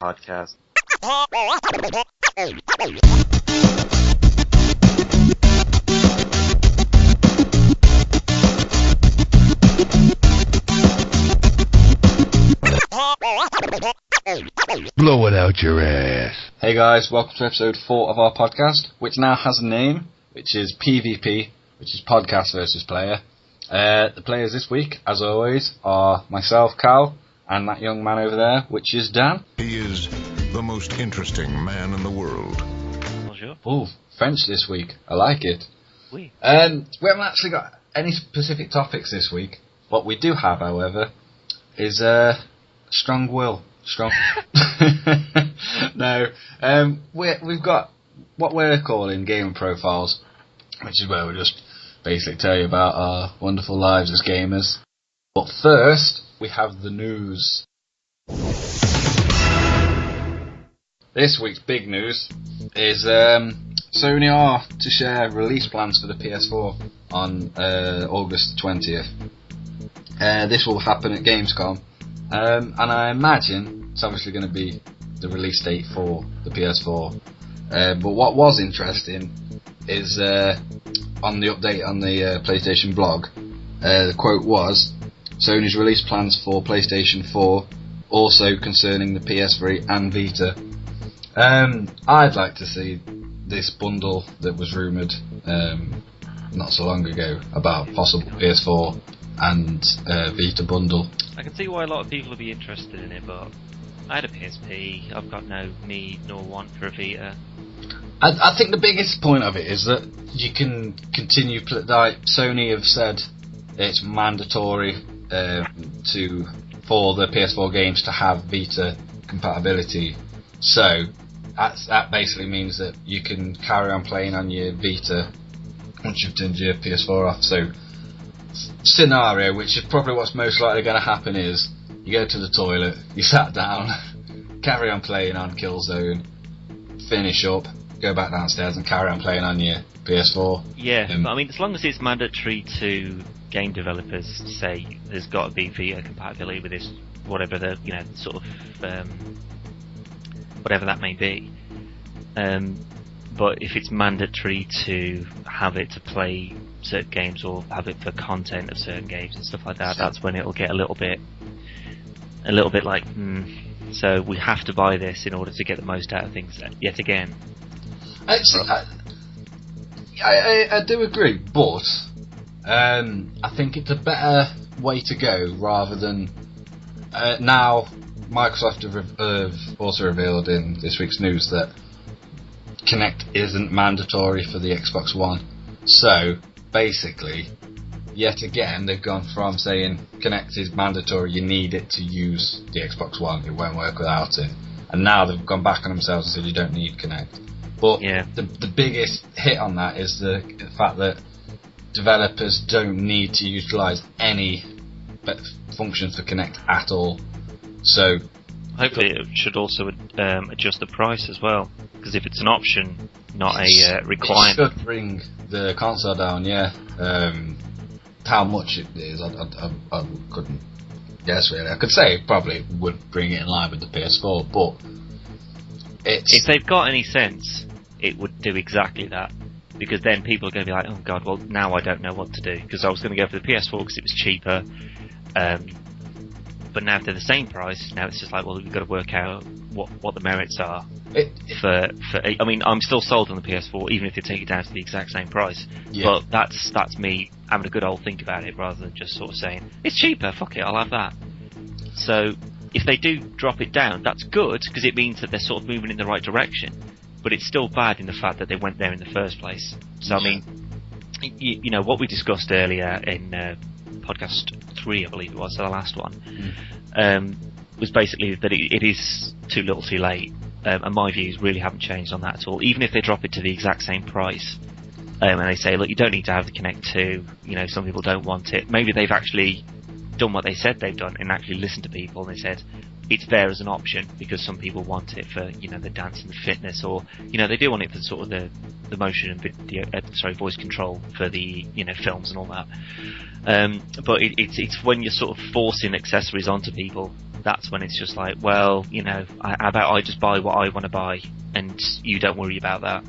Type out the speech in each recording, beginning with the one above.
Podcast. Blow it out your ass. Hey guys, welcome to episode 4 of our podcast, which now has a name, which is PvP, which is Podcast versus Player. The players this week, as always, are myself, Cal, and that young man over there, which is Dan. He is the most interesting man in the world. Bonjour. Oh, French this week. I like it. Oui. We haven't actually got any specific topics this week. What we do have, however, is strong will. Strong. No, we've got what we're calling gamer profiles, which is where we just basically tell you about our wonderful lives as gamers. But first, we have the news. This week's big news is Sony are to share release plans for the PS4 on August 20th. This will happen at Gamescom, and I imagine it's obviously going to be the release date for the PS4. But what was interesting is on the update on the PlayStation blog, the quote was, Sony's release plans for PlayStation 4, also concerning the PS3 and Vita. I'd like to see this bundle that was rumoured not so long ago about possible PS4 and Vita bundle. I can see why a lot of people would be interested in it, but I had a PSP. I've got no need nor want for a Vita. I think the biggest point of it is that you can continue. Like Sony have said, it's mandatory for the PS4 games to have Vita compatibility. So that basically means that you can carry on playing on your Vita once you've turned your PS4 off. So scenario, which is probably what's most likely going to happen, is you go to the toilet, you sat down, carry on playing on Killzone, finish up, go back downstairs and carry on playing on your PS4. Yeah, but I mean, as long as it's mandatory to game developers to say there's got to be Vita compatibility with this, whatever the sort of whatever that may be. But if it's mandatory to have it to play certain games or have it for content of certain games and stuff like that, that's when it'll get a little bit like, so we have to buy this in order to get the most out of things yet again. I do agree, but I think it's a better way to go rather than now. Microsoft have also revealed in this week's news that Kinect isn't mandatory for the Xbox One. So basically, yet again, they've gone from saying Kinect is mandatory, you need it to use the Xbox One, it won't work without it, and now they've gone back on themselves and said you don't need Kinect. But the biggest hit on that is the fact that developers don't need to utilise any functions for Kinect at all. So hopefully it should also adjust the price as well, because if it's an option, not a requirement, it should bring the console down. Yeah, how much it is, I couldn't guess really. I could say it probably would bring it in line with the PS4, but if they've got any sense, it would do exactly that. Because then people are going to be like, oh god, well now I don't know what to do, because I was going to go for the PS4 because it was cheaper. But now if they're the same price, now it's just like, well, we've got to work out what the merits are. I mean, I'm still sold on the PS4, even if they take it down to the exact same price. Yeah. But that's me having a good old think about it, rather than just sort of saying, it's cheaper, fuck it, I'll have that. So, if they do drop it down, that's good, because it means that they're sort of moving in the right direction. But it's still bad in the fact that they went there in the first place. So, I mean, you know, what we discussed earlier in podcast 3, I believe it was, so the last one, was basically that it is too little too late. And my views really haven't changed on that at all. Even if they drop it to the exact same price, and they say, look, you don't need to have the Kinect 2, you know, some people don't want it. Maybe they've actually done what they said they've done and actually listened to people, and they said it's there as an option because some people want it for, you know, the dance and the fitness, or, you know, they do want it for sort of the motion and video, voice control for the, you know, films and all that. But it's when you're sort of forcing accessories onto people that's when it's just like, well, how about I just buy what I want to buy, and you don't worry about that.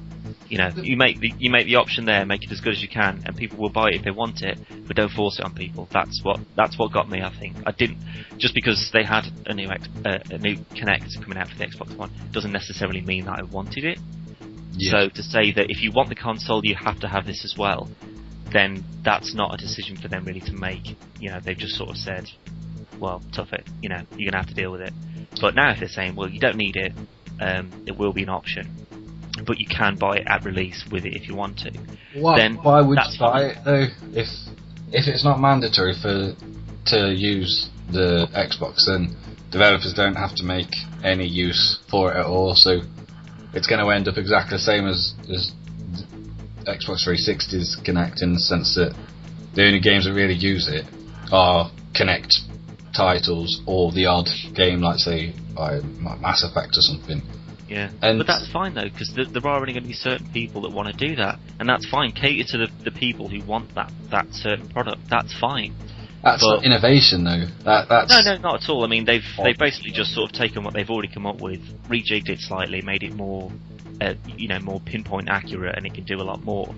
You make the option there, make it as good as you can, and people will buy it if they want it, but don't force it on people. That's what got me. I think I didn't, just because they had a new Kinect coming out for the Xbox One doesn't necessarily mean that I wanted it. Yeah. So to say that if you want the console, you have to have this as well, then that's not a decision for them really to make. They've just sort of said, well, tough it. You're gonna have to deal with it. But now if they're saying, well, you don't need it, it will be an option, but you can buy it at release with it if you want to. Why would you buy it though? If it's not mandatory to use the Xbox, then developers don't have to make any use for it at all. So it's going to end up exactly the same as Xbox 360's Kinect, in the sense that the only games that really use it are Kinect titles or the odd game, like say Mass Effect or something. Yeah, but that's fine though, because there are only going to be certain people that want to do that, and that's fine. Cater to the people who want that certain product. That's fine. That's not innovation though. That's no, not at all. I mean, they've basically just sort of taken what they've already come up with, rejigged it slightly, made it more, more pinpoint accurate, and it can do a lot more.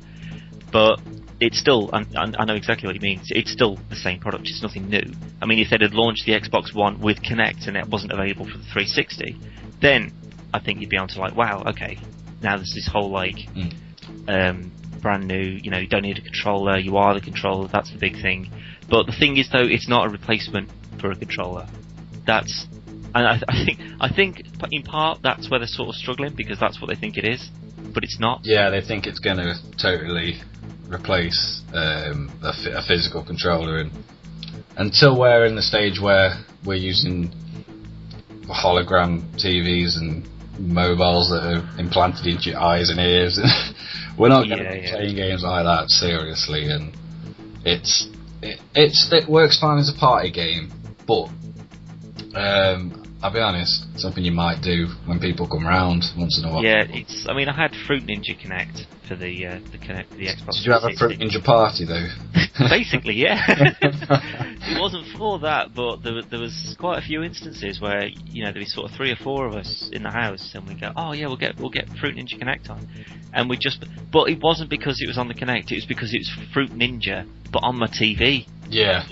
But it's still, I know exactly what you mean. It's still the same product. It's nothing new. I mean, if they'd had launched the Xbox One with Kinect and it wasn't available for the 360, then I think you'd be on to like, wow, okay, now there's this whole brand new, you don't need a controller, you are the controller, that's the big thing. But the thing is though, it's not a replacement for a controller. And I think in part that's where they're sort of struggling, because that's what they think it is, but it's not. Yeah, they think it's going to totally replace a physical controller, and until we're in the stage where we're using hologram TVs and mobiles that are implanted into your eyes and ears, we're not going to be playing games like that seriously. And it works fine as a party game, but I'll be honest, something you might do when people come round once in a while. Yeah, I mean, I had Fruit Ninja Connect for the Xbox. Did you have a Fruit Ninja party though? Basically, yeah. It wasn't for that, but there was quite a few instances where there'd be sort of 3 or 4 of us in the house, and we go, oh yeah, we'll get Fruit Ninja Connect on, and but it wasn't because it was on the Connect, it was because it was Fruit Ninja, but on my TV. Yeah.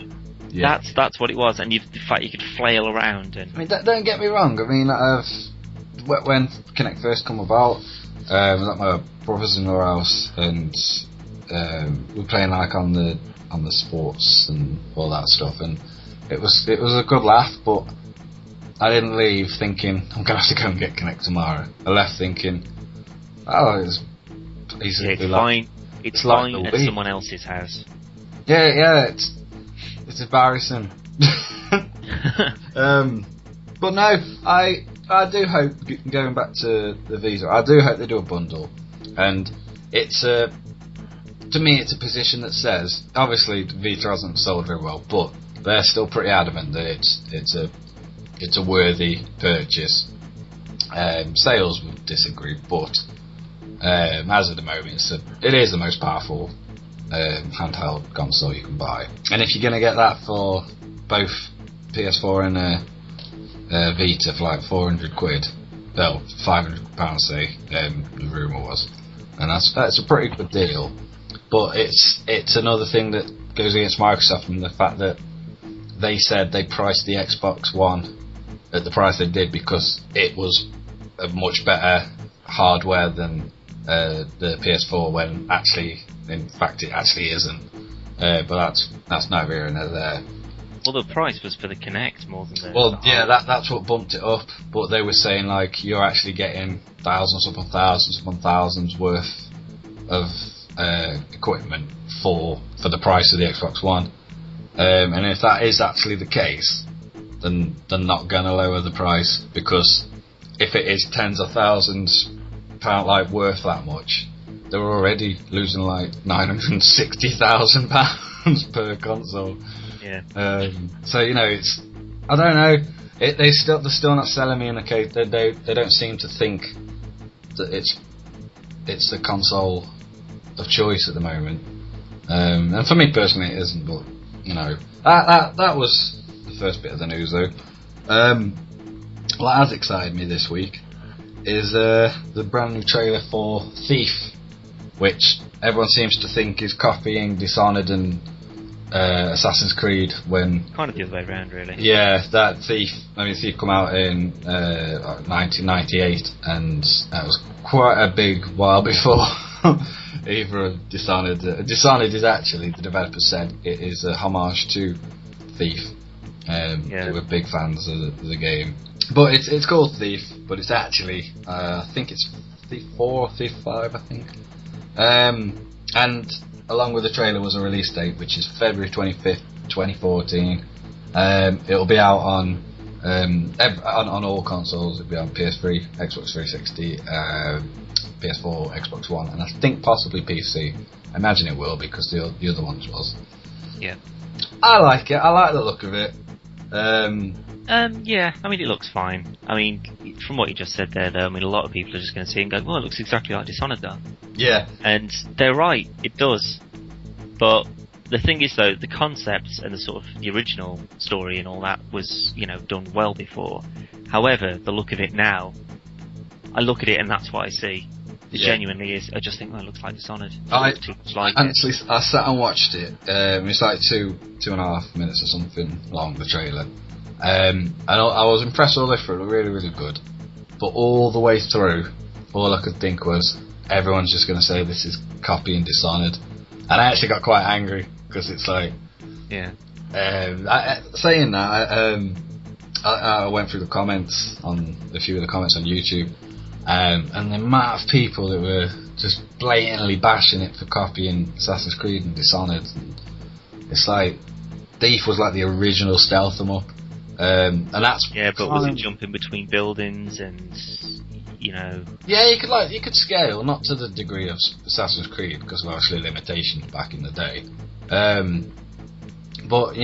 That's what it was, and in fact you could flail around. And I mean, don't get me wrong. I mean, when Kinect first come about, I was at my brother's-in-law house, and we were playing like on the sports and all that stuff, and it was a good laugh. But I didn't leave thinking I'm gonna have to go and get Kinect tomorrow. I left thinking, oh, it's fine. It's fine at someone else's house. Yeah, it's embarrassing. But no, I do hope, going back to the Vita, I do hope they do a bundle, and it's to me it's a position that says, obviously the Vita hasn't sold very well, but they're still pretty adamant that it's a worthy purchase. Sales would disagree, but as of the moment, it is the most powerful handheld console you can buy, and if you're going to get that for both PS4 and Vita for like 400 quid, well, £500 say the rumour was, and that's a pretty good deal. But it's another thing that goes against Microsoft, and the fact that they said they priced the Xbox One at the price they did because it was a much better hardware than the PS4, when actually, in fact, it actually isn't. But that's neither here nor there. Well, the price was for the Kinect more than the... Well, yeah, that's what bumped it up. But they were saying, like, you're actually getting thousands upon thousands worth of equipment for the price of the Xbox One. And if that is actually the case, then they're not going to lower the price, because if it is tens of thousands pound like worth that much, they were already losing like £960,000 per console. Yeah. So it's, I don't know. They're still not selling me in the case. They don't seem to think that it's the console of choice at the moment. And for me personally, it isn't. But that was the first bit of the news, though. What has excited me this week is the brand new trailer for Thief, which everyone seems to think is copying Dishonored and Assassin's Creed, when kind of the other way around, really. Yeah, that Thief come out in 1998, and that was quite a big while before either Dishonored. Dishonored is actually, the developer said, it is a homage to Thief. They were big fans of the game. But it's called Thief, but it's actually, I think it's Thief 4, Thief 5, I think. And along with the trailer was a release date, which is February 25th, 2014. It'll be out on all consoles. It'll be on PS3, Xbox 360, PS4, Xbox One, and I think possibly PC. I imagine it will, because the other ones was. Yeah. I like it. I like the look of it. Yeah, I mean, it looks fine. I mean, from what you just said there, though, I mean, a lot of people are just going to see it and go, well, it looks exactly like Dishonored does. Yeah. And they're right, it does. But the thing is, though, the concepts and the sort of the original story and all that was, done well before. However, the look of it now, I look at it and that's what I see. It genuinely is. I just think, well, it looks like Dishonored. I sat and watched it. It's like 2.5 minutes or something long, the trailer. And I was impressed all the way through. It looked really, really good. But all the way through, all I could think was, everyone's just going to say this is copying Dishonored. And I actually got quite angry, because it's like... Yeah. Saying that, I went through the comments, on a few of the comments on YouTube, and the amount of people that were just blatantly bashing it for copying Assassin's Creed and Dishonored. It's like, Thief was like the original stealth 'em up. And that's... Yeah, but was it jumping between buildings and... Yeah, you could scale, not to the degree of Assassin's Creed, because of obviously limitations back in the day. But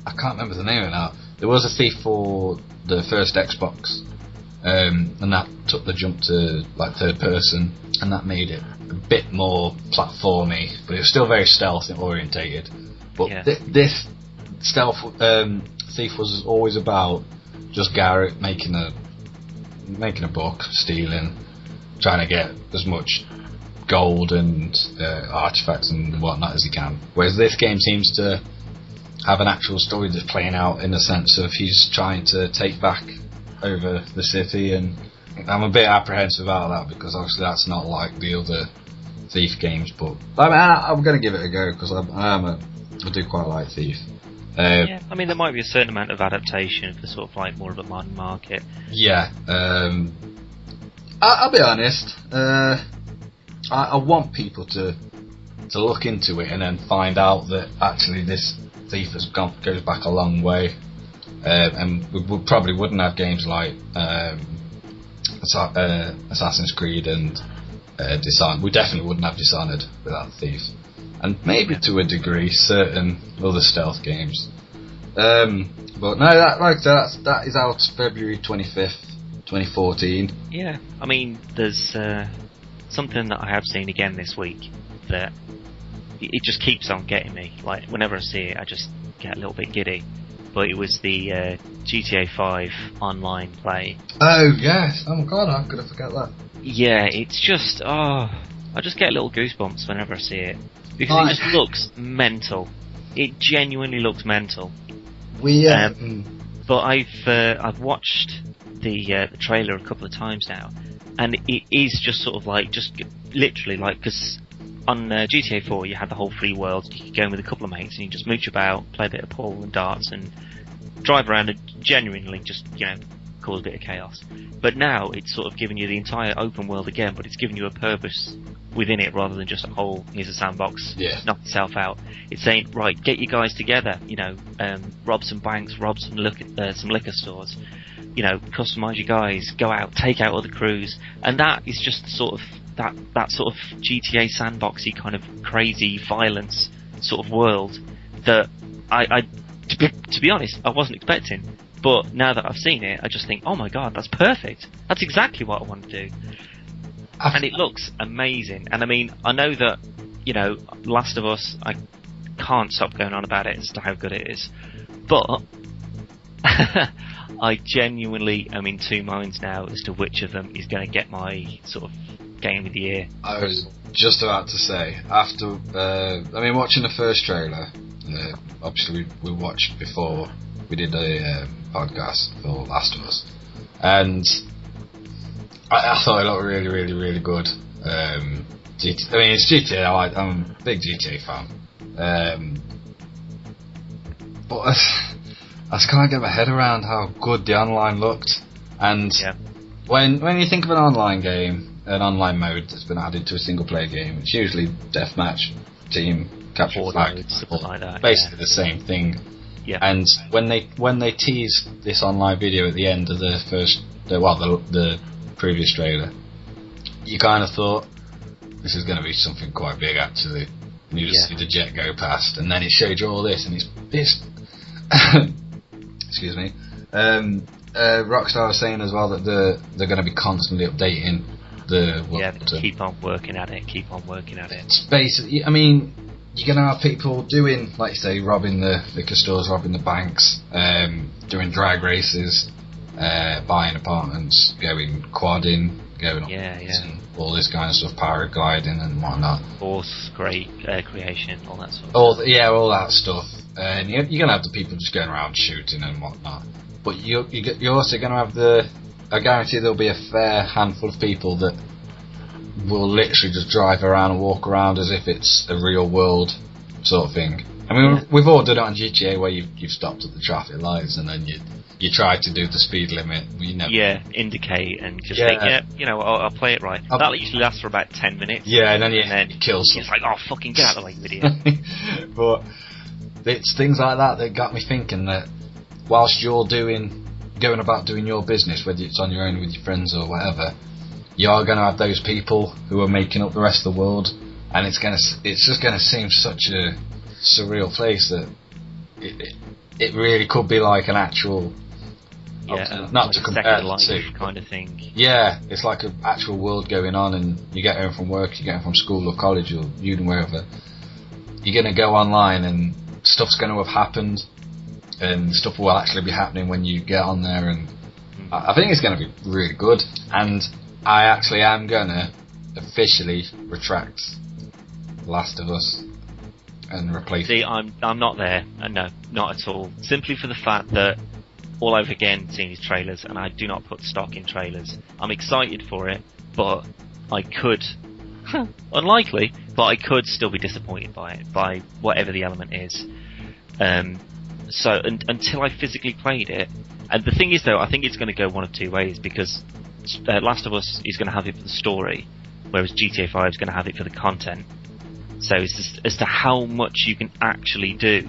I can't remember the name of it now. There was a Thief for the first Xbox, and that took the jump to like third person, and that made it a bit more platformy, but it was still very stealth orientated. But this stealth Thief was always about just Garrett making a book, stealing, trying to get as much gold and artifacts and whatnot as he can. Whereas this game seems to have an actual story that's playing out, in the sense of he's trying to take back over the city, and I'm a bit apprehensive about that, because obviously that's not like the other Thief games. But I'm going to give it a go, because I do quite like Thief. Yeah, I mean, there might be a certain amount of adaptation for sort of like more of a modern market. Yeah, I'll be honest. I want people to look into it and then find out that actually this Thief goes back a long way, and we probably wouldn't have games like Assassin's Creed and Dishonored. We definitely wouldn't have Dishonored without Thief. And maybe to a degree certain other stealth games. But no, that is out February 25th, 2014. Yeah, I mean, there's something that I have seen again this week that it just keeps on getting me. Like, whenever I see it, I just get a little bit giddy. But it was the GTA 5 online play. Oh, yes. Oh my god, I'm going to forget that. Yeah, it's just, I just get little goosebumps whenever I see it. Because it just looks mental. It genuinely looks mental. But I've watched the trailer a couple of times now, and it is just sort of like, just literally like, because on GTA 4 you had the whole free world. You could go in with a couple of mates and you just mooch about, play a bit of pool and darts, and drive around and genuinely just cause a bit of chaos. But now it's sort of giving you the entire open world again, but it's giving you a purpose within it, rather than just a whole, here's a sandbox, knock yourself out. It's saying, right, get you guys together, rob some banks, rob some liquor stores, customize your guys, go out, take out other crews, and that is just sort of that sort of GTA sandboxy kind of crazy violence sort of world that to be honest, I wasn't expecting. But now that I've seen it, I just think, oh my god, that's perfect. That's exactly what I want to do. And it looks amazing. And I mean, I know that, Last of Us, I can't stop going on about it as to how good it is. But I genuinely am in two minds now as to which of them is going to get my sort of game of the year. I was just about to say, after watching the first trailer, obviously we watched before we did a podcast for Last of Us, and I thought it looked really, really, really good. It's GTA. I'm a big GTA fan, but I just can't get my head around how good the online looked. And when you think of an online game, an online mode that's been added to a single player game, it's usually deathmatch, team, capture flag, something like that. Basically the same thing. Yeah. And when they teased this online video at the end of the previous trailer, you kind of thought this is going to be something quite big actually. And you just see the jet go past, and then it showed you all this, and it's excuse me. Rockstar was saying as well that they're going to be constantly updating the world. Yeah, keep on working at it. It's basically, I mean, you're going to have people doing, like you say, robbing the liquor stores, robbing the banks, doing drag races, buying apartments, going quadding, going on and all this kind of stuff, paragliding and whatnot. Horse creation, all that sort of stuff. All that stuff. And you're going to have the people just going around shooting and whatnot. But you're also going to have I guarantee there'll be a fair handful of people that will literally just drive around and walk around as if it's a real world sort of thing. I mean, we've all done it on GTA where you've stopped at the traffic lights and then you try to do the speed limit. Indicate and just think, I'll play it right. That usually lasts for about 10 minutes. Yeah, and then you kill someone. It's like, oh, fucking get out of the way, you idiot. But it's things like that got me thinking that whilst you're going about doing your business, whether it's on your own with your friends or whatever, you are going to have those people who are making up the rest of the world, and it's just going to seem such a surreal place that it really could be like an actual, not like to compare it to kind of thing. Yeah, it's like an actual world going on, and you get home from work, you get home from school or college or uni, wherever. You're going to go online, and stuff's going to have happened. And stuff will actually be happening when you get on there, and I think it's going to be really good. And I actually am going to officially retract Last of Us and replace it. I'm not there. No, not at all. Simply for the fact that all I've again seen is trailers, and I do not put stock in trailers. I'm excited for it, but I could, unlikely, but I could still be disappointed by it, by whatever the element is. So until I physically played it, and the thing is though, I think it's going to go one of two ways, because Last of Us is going to have it for the story, whereas GTA 5 is going to have it for the content. So it's just, as to how much you can actually do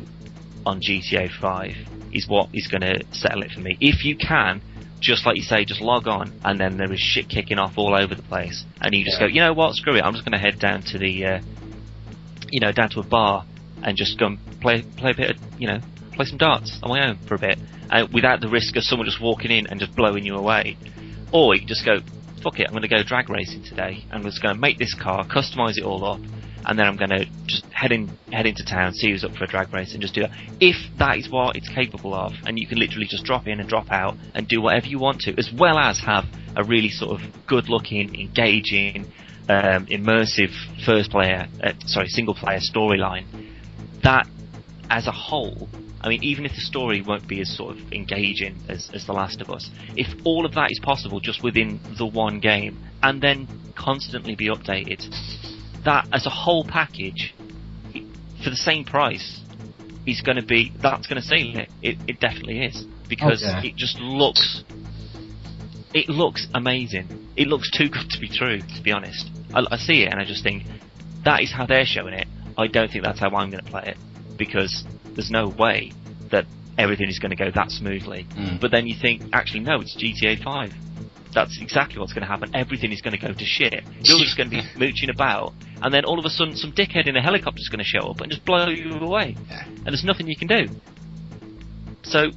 on GTA 5 is what is going to settle it for me. If you can, just like you say, just log on, and then there is shit kicking off all over the place, and you just go, you know what, screw it, I'm just going to head down to the, down to a bar and just go and play a bit of, play some darts on my own for a bit, without the risk of someone just walking in and just blowing you away. Or you can just go, fuck it, I'm going to go drag racing today. I'm just going to make this car, customise it all up, and then I'm going to just head into town, see who's up for a drag race, and just do that. If that is what it's capable of, and you can literally just drop in and drop out and do whatever you want to, as well as have a really sort of good-looking, engaging, immersive single-player storyline, that as a whole, I mean, even if the story won't be as sort of engaging as The Last of Us, if all of that is possible just within the one game, and then constantly be updated, that as a whole package, for the same price, that's going to seal it. It definitely is, because it just looks amazing. It looks too good to be true, to be honest. I see it and I just think, that is how they're showing it. I don't think that's how I'm going to play it, because there's no way that everything is going to go that smoothly. But then you think, actually no, it's GTA 5. That's exactly what's going to happen. Everything is going to go to shit. You're just going to be mooching about, and then all of a sudden some dickhead in a helicopter is going to show up and just blow you away. And there's nothing you can do. So,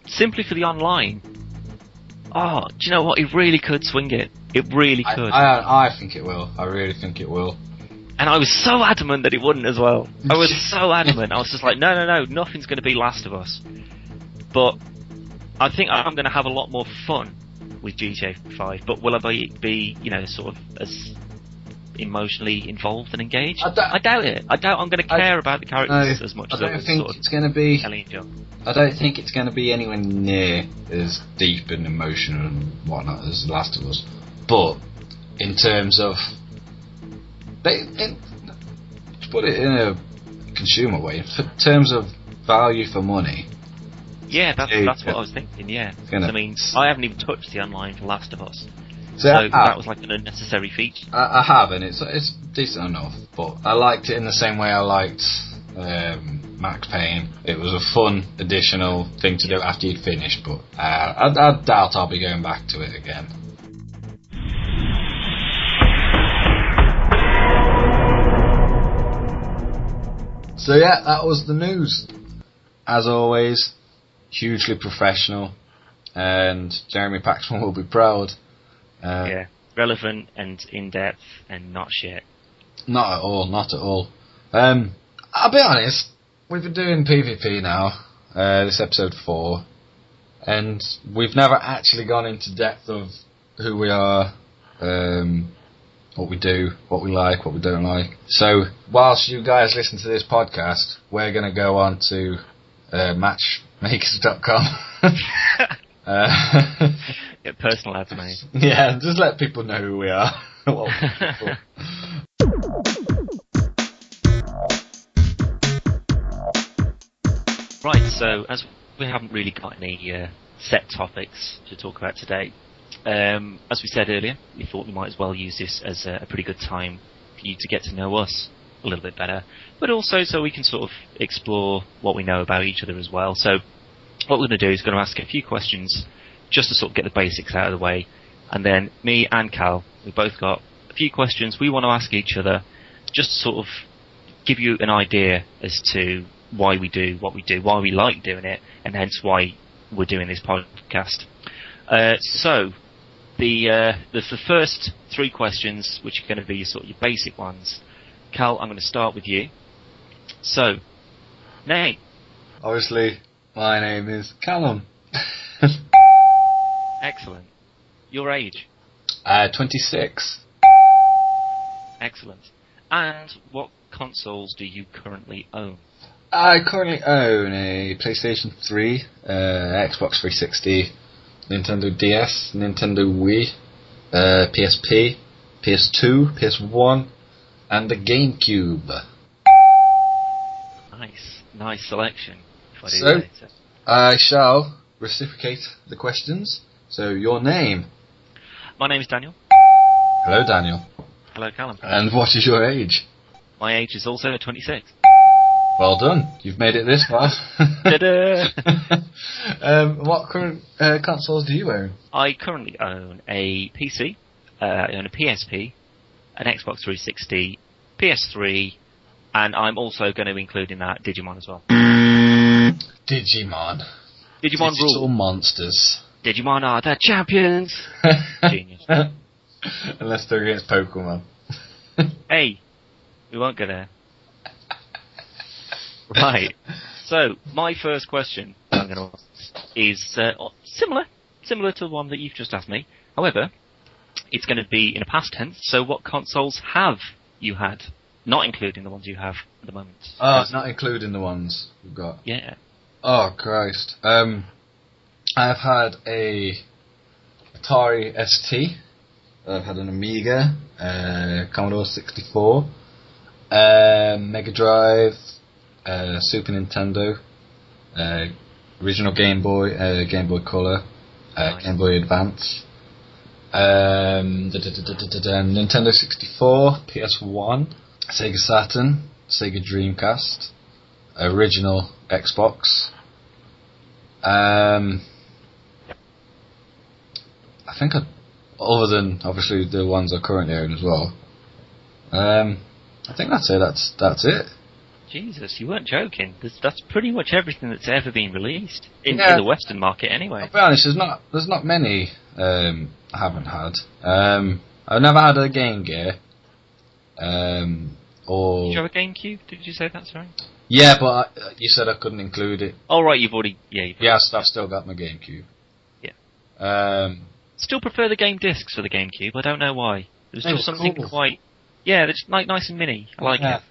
simply for the online, do you know what? It really could swing it. It really could. I think it will. I really think it will. And I was so adamant that it wouldn't as well. I was so adamant. I was just like, no, nothing's going to be Last of Us. But I think I'm going to have a lot more fun with GTA 5, but will I be sort of as emotionally involved and engaged? I doubt it. I doubt I'm going to care about the characters as much as I don't think it's going to be. Ellie and Joel. I don't think it's going to be anywhere near as deep and emotional and whatnot as The Last of Us. But in terms of, to put it in a consumer way, in terms of value for money. Yeah, that's what I was thinking. Yeah, I mean, I haven't even touched the online for Last of Us. So that was like an unnecessary feature. I have, and it's decent enough, but I liked it in the same way I liked Max Payne. It was a fun additional thing to do after you'd finished, but I doubt I'll be going back to it again. So yeah, that was the news. As always, hugely professional, and Jeremy Paxman will be proud. Yeah, relevant and in-depth and not shit. Not at all. I'll be honest, we've been doing PvP now, this episode 4, and we've never actually gone into depth of who we are, what we do, what we like, what we don't like. So, whilst you guys listen to this podcast, we're going to go on to matchmakers.com. Get personal ads made. Yeah, just let people know who we are. Right, so as we haven't really got any set topics to talk about today, as we said earlier, we thought we might as well use this as a pretty good time for you to get to know us a little bit better, but also so we can sort of explore what we know about each other as well. So what we're going to do is going to ask a few questions just to sort of get the basics out of the way, and then me and Cal, we both got a few questions we want to ask each other, just to sort of give you an idea as to why we do what we do, why we like doing it, and hence why we're doing this podcast. So the first 3 questions, which are going to be sort of your basic ones. Cal, I'm going to start with you. So, name. Obviously, my name is Callum. Excellent. Your age? 26. Excellent. And what consoles do you currently own? I currently own a PlayStation 3, Xbox 360, Nintendo DS, Nintendo Wii, PSP, PS2, PS1, and the GameCube. Nice selection. So, I shall reciprocate the questions. So, your name? My name is Daniel. Hello, Daniel. Hello, Callum. And what is your age? My age is also 26. Well done. You've made it this far. Ta-da! What current consoles do you own? I currently own a PC, I own a PSP, an Xbox 360, PS3, and I'm also going to include in that Digimon as well. Digimon Digital rule. Monsters. Digimon are the champions. Genius. Unless they're against Pokemon. Hey, we won't go there. Right. So, my first question I'm going to ask is similar to the one that you've just asked me. However, it's going to be in a past tense. So, what consoles have you had? Not including the ones you have at the moment. Oh, not including the ones we've got. Yeah. Oh, Christ. I've had a Atari ST. I've had an Amiga, Commodore 64, Mega Drive, Super Nintendo, original Game Boy, Game Boy Color, Game Boy Advance, Nintendo 64, PS1, Sega Saturn, Sega Dreamcast, original Xbox. I think other than obviously the ones I currently own as well. I think that's it. That's it. Jesus, you weren't joking. That's pretty much everything that's ever been released in the Western market, anyway. I'll be honest. There's not many I haven't had. I've never had a Game Gear. Or did you have a GameCube? Did you say that? Sorry. Yeah, but you said I couldn't include it. Oh right, you've already. Yeah, I've still got my GameCube. Yeah. Still prefer the game discs for the GameCube. I don't know why. There's just something cool. quite. Yeah, it's like nice and mini. I like it.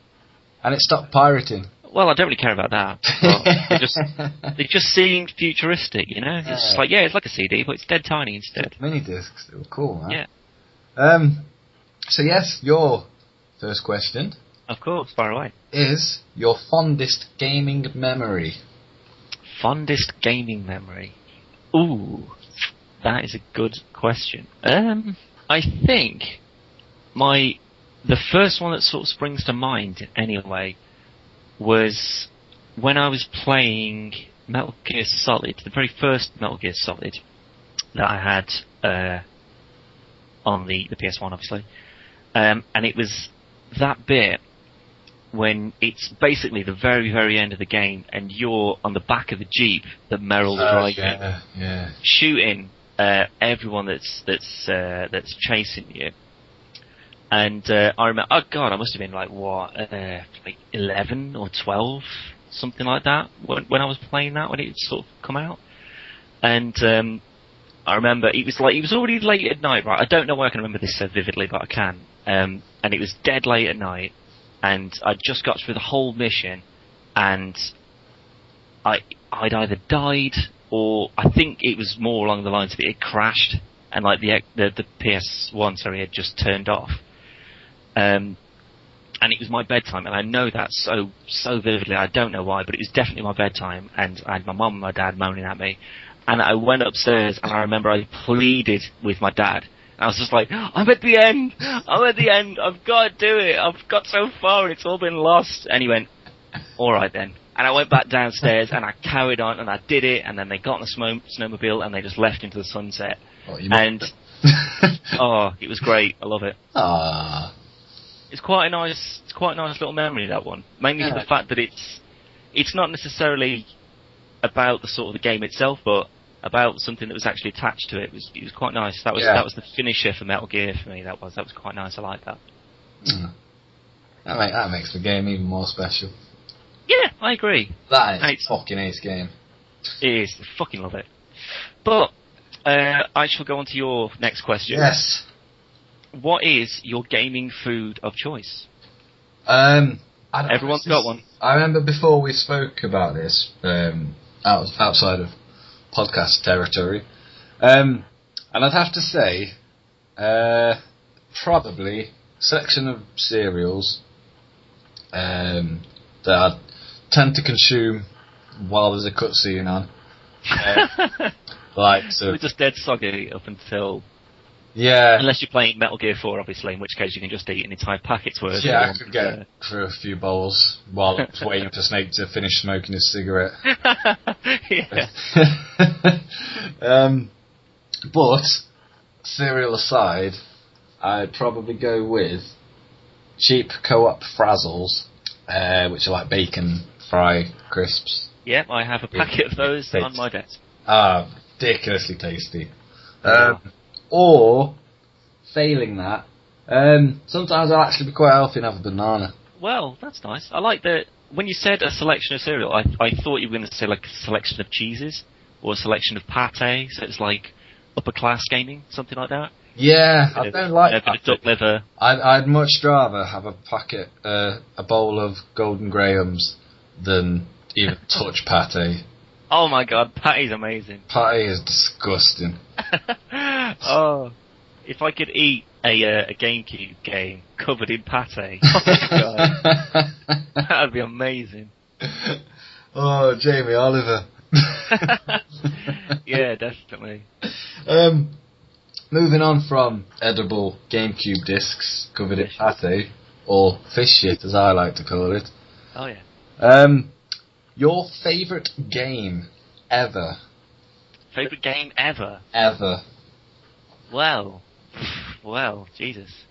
And it stopped pirating. Well, I don't really care about that. But they just seemed futuristic, you know? It's just like, it's like a CD, but it's dead tiny instead. Mini discs, they were cool, man. Yeah. So yes, your first question. Of course, fire away. Is your fondest gaming memory? Fondest gaming memory? Ooh, that is a good question. I think the first one that sort of springs to mind, anyway, was when I was playing Metal Gear Solid, the very first Metal Gear Solid that I had on the PS1, obviously. And it was that bit when it's basically the very, very end of the game, and you're on the back of the Jeep that Meryl's driving, shooting everyone that's chasing you. And I remember, oh god, I must have been like 11 or 12, something like that, when I was playing that, when it sort of come out. And I remember it was already late at night, right? I don't know why I can remember this so vividly, but I can. And it was dead late at night, and I just got through the whole mission, and I'd either died, or I think it was more along the lines of it crashed, and like the PS1, had just turned off. And it was my bedtime, and I know that so vividly. I don't know why, but it was definitely my bedtime, and I had my mum and my dad moaning at me. And I went upstairs, and I remember I pleaded with my dad. And I was just like, I'm at the end! I've got to do it! I've got so far, and it's all been lost! And he went, alright then. And I went back downstairs, and I carried on, and I did it, and then they got on the snowmobile, and they just left into the sunset. It was great. I love it. Ah. It's quite a nice little memory, that one. Mainly for the fact that it's not necessarily about the sort of the game itself, but about something that was actually attached to it. It was quite nice. That was the finisher for Metal Gear for me. That was quite nice. I like that. That makes the game even more special. Yeah, I agree. That is a fucking ace game. It is. I fucking love it. But I shall go on to your next question. Yes. What is your gaming food of choice? Everyone's got one. I remember before we spoke about this, outside of podcast territory, and I'd have to say, probably selection of cereals that I tend to consume while there's a cutscene on. We're just dead soggy up until. Yeah. Unless you're playing Metal Gear 4, obviously, in which case you can just eat an entire packet's worth. Yeah, I could get through a few bowls while I was waiting for Snake to finish smoking his cigarette. Yeah. But, cereal aside, I'd probably go with cheap Co-op Frazzles, which are like bacon fry crisps. Yep, I have a packet of those on my desk. Ridiculously tasty. Or, failing that, sometimes I'll actually be quite healthy and have a banana. Well, that's nice. I like that. When you said a selection of cereal, I thought you were going to say like a selection of cheeses, or a selection of pate, so it's like upper class gaming, something like that. Yeah, I don't like that. A bit of duck liver. I'd much rather have a packet, a bowl of Golden Grahams than even touch pate. Oh my god, pate's amazing. Pate is disgusting. Oh, if I could eat a GameCube game covered in pate, oh my god, that'd be amazing. Oh, Jamie Oliver. Yeah, definitely. Moving on from edible GameCube discs covered in pate, or fish shit as I like to call it. Oh yeah. Your favourite game ever? Favourite game ever? Ever. Well, Jesus.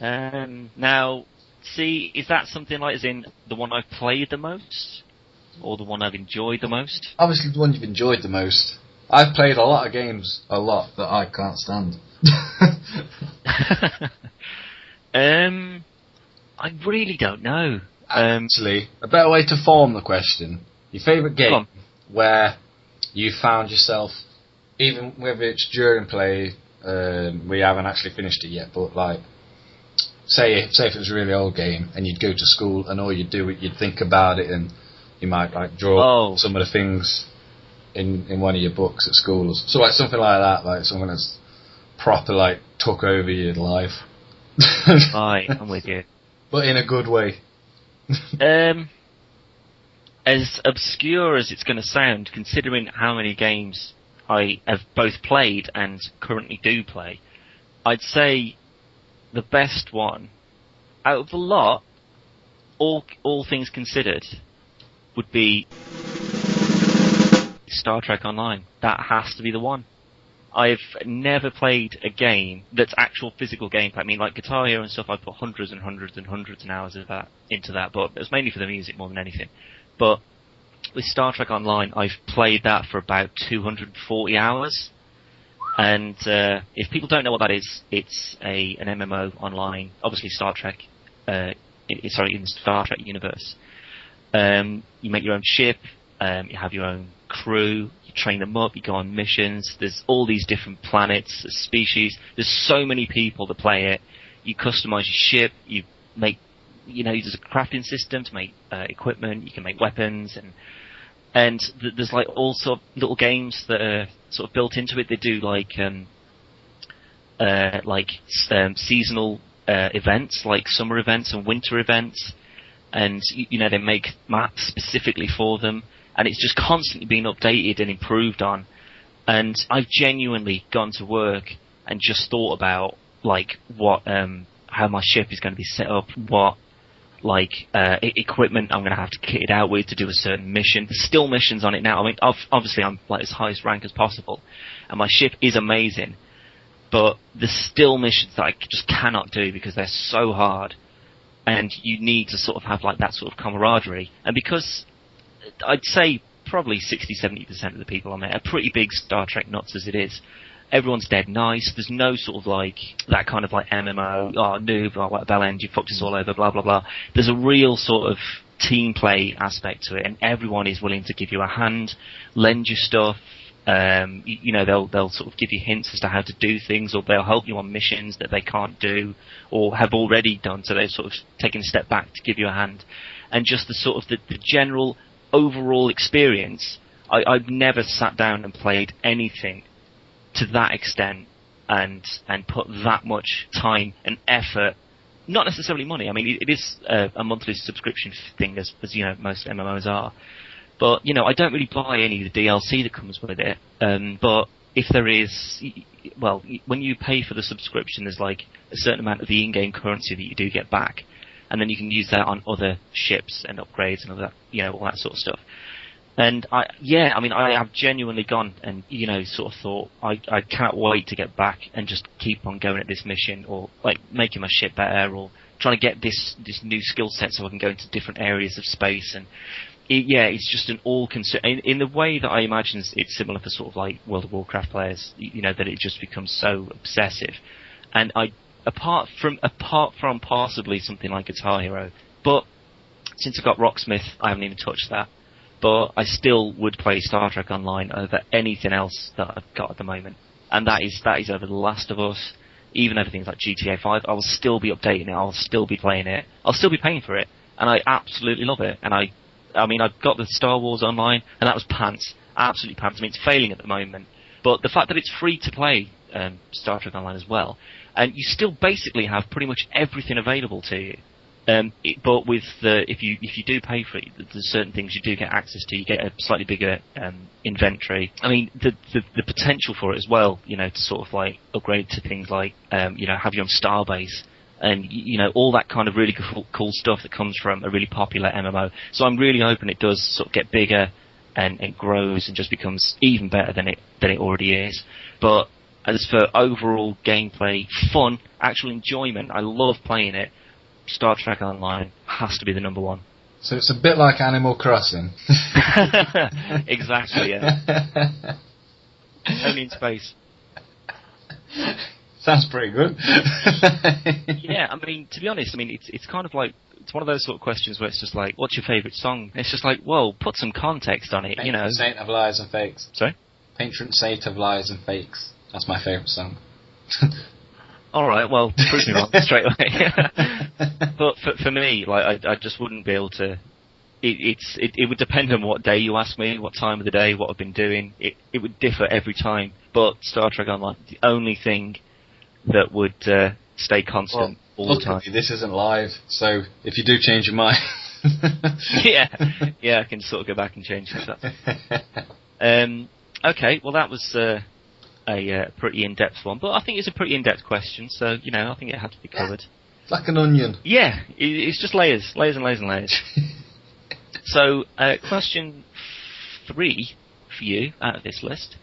Now, see, is that something like as in the one I've played the most? Or the one I've enjoyed the most? Obviously the one you've enjoyed the most. I've played a lot of games, that I can't stand. I really don't know. Actually, a better way to form the question: your favourite game where you found yourself, even whether it's during play, we haven't actually finished it yet, but like, say if it was a really old game and you'd go to school and all you'd do, you'd think about it and you might like draw some of the things in one of your books at school, so like something like that, like something that's proper like took over your life. Right, I'm with you. But in a good way. As obscure as it's going to sound, considering how many games I have both played and currently do play, I'd say the best one out of the lot, all things considered, would be Star Trek Online. That has to be the one. I've never played a game that's actual physical gameplay. I mean, like Guitar Hero and stuff, I've put hundreds and hundreds and hundreds of hours of that into that, but it was mainly for the music more than anything. But with Star Trek Online, I've played that for about 240 hours. And if people don't know what that is, it's an MMO online, obviously Star Trek, in the Star Trek universe. You make your own ship, you have your own crew, you train them up, you go on missions, there's all these different planets, species, there's so many people that play it, you customize your ship, you make, there's a crafting system to make equipment, you can make weapons, and there's like all sort of little games that are sort of built into it. They do seasonal events, like summer events and winter events, and they make maps specifically for them, and it's just constantly being updated and improved on. And I've genuinely gone to work and just thought about like what how my ship is going to be set up, what equipment I'm going to have to kit it out with to do a certain mission. There's still missions on it now. I mean, obviously I'm like as highest rank as possible, and my ship is amazing, but there's still missions that I just cannot do because they're so hard, and you need to sort of have like that sort of camaraderie. And because I'd say probably 60-70% of the people on there are pretty big Star Trek nuts as it is. Everyone's dead nice. There's no sort of like that kind of like MMO, noob, what bell end, you fucked us all over, blah blah blah. There's a real sort of team play aspect to it, and everyone is willing to give you a hand, lend you stuff. They'll sort of give you hints as to how to do things, or they'll help you on missions that they can't do or have already done. So they've sort of taken a step back to give you a hand, and just the sort of the general overall experience. I've never sat down and played anything to that extent and put that much time and effort, not necessarily money. I mean, it is a monthly subscription thing, as most MMOs are. But I don't really buy any of the DLC that comes with it. But if there is, well, when you pay for the subscription, there's like a certain amount of the in-game currency that you do get back, and then you can use that on other ships and upgrades and all that, all that sort of stuff. And I have genuinely gone and, sort of thought, I can't wait to get back and just keep on going at this mission, or like making my ship better, or trying to get this new skill set so I can go into different areas of space. And it's just an in the way that I imagine it's similar for sort of like World of Warcraft players, that it just becomes so obsessive. And apart from possibly something like Guitar Hero, but since I got Rocksmith, I haven't even touched that. But I still would play Star Trek Online over anything else that I've got at the moment. And that is over The Last of Us, even over things like GTA 5. I will still be updating it, I'll still be playing it, I'll still be paying for it, and I absolutely love it. And I mean, I've got the Star Wars Online, and that was pants. Absolutely pants. I mean, it's failing at the moment. But the fact that it's free to play Star Trek Online as well, and you still basically have pretty much everything available to you. But with if you do pay for it, there's certain things you do get access to. You get a slightly bigger inventory. I mean, the potential for it as well, to sort of like upgrade to things like have your own starbase, and all that kind of really cool stuff that comes from a really popular MMO. So I'm really hoping it does sort of get bigger and grows and just becomes even better than it already is. But as for overall gameplay, fun, actual enjoyment, I love playing it. Star Trek Online has to be the number one. So it's a bit like Animal Crossing. Exactly, yeah. Only in space. Sounds pretty good. Yeah, I mean, to be honest, I mean, it's kind of like, it's one of those sort of questions where it's just like, what's your favourite song? It's just like, well, put some context on it, you know. Patron Saint of Lies and Fakes. Sorry? Patron Saint of Lies and Fakes. That's my favourite song. Alright, well, prove me wrong straight away. But for me, like, I just wouldn't be able to... It would depend on what day you ask me, what time of the day, what I've been doing. It would differ every time. But Star Trek Online, the only thing that would stay constant all the time. This isn't live, so if you do change your mind... yeah, I can sort of go back and change that. Okay, well that was a pretty in-depth one, but I think it's a pretty in-depth question, so, you know, I think it had to be covered. It's like an onion. Yeah, it's just layers and layers and layers. So, question 3 for you out of this list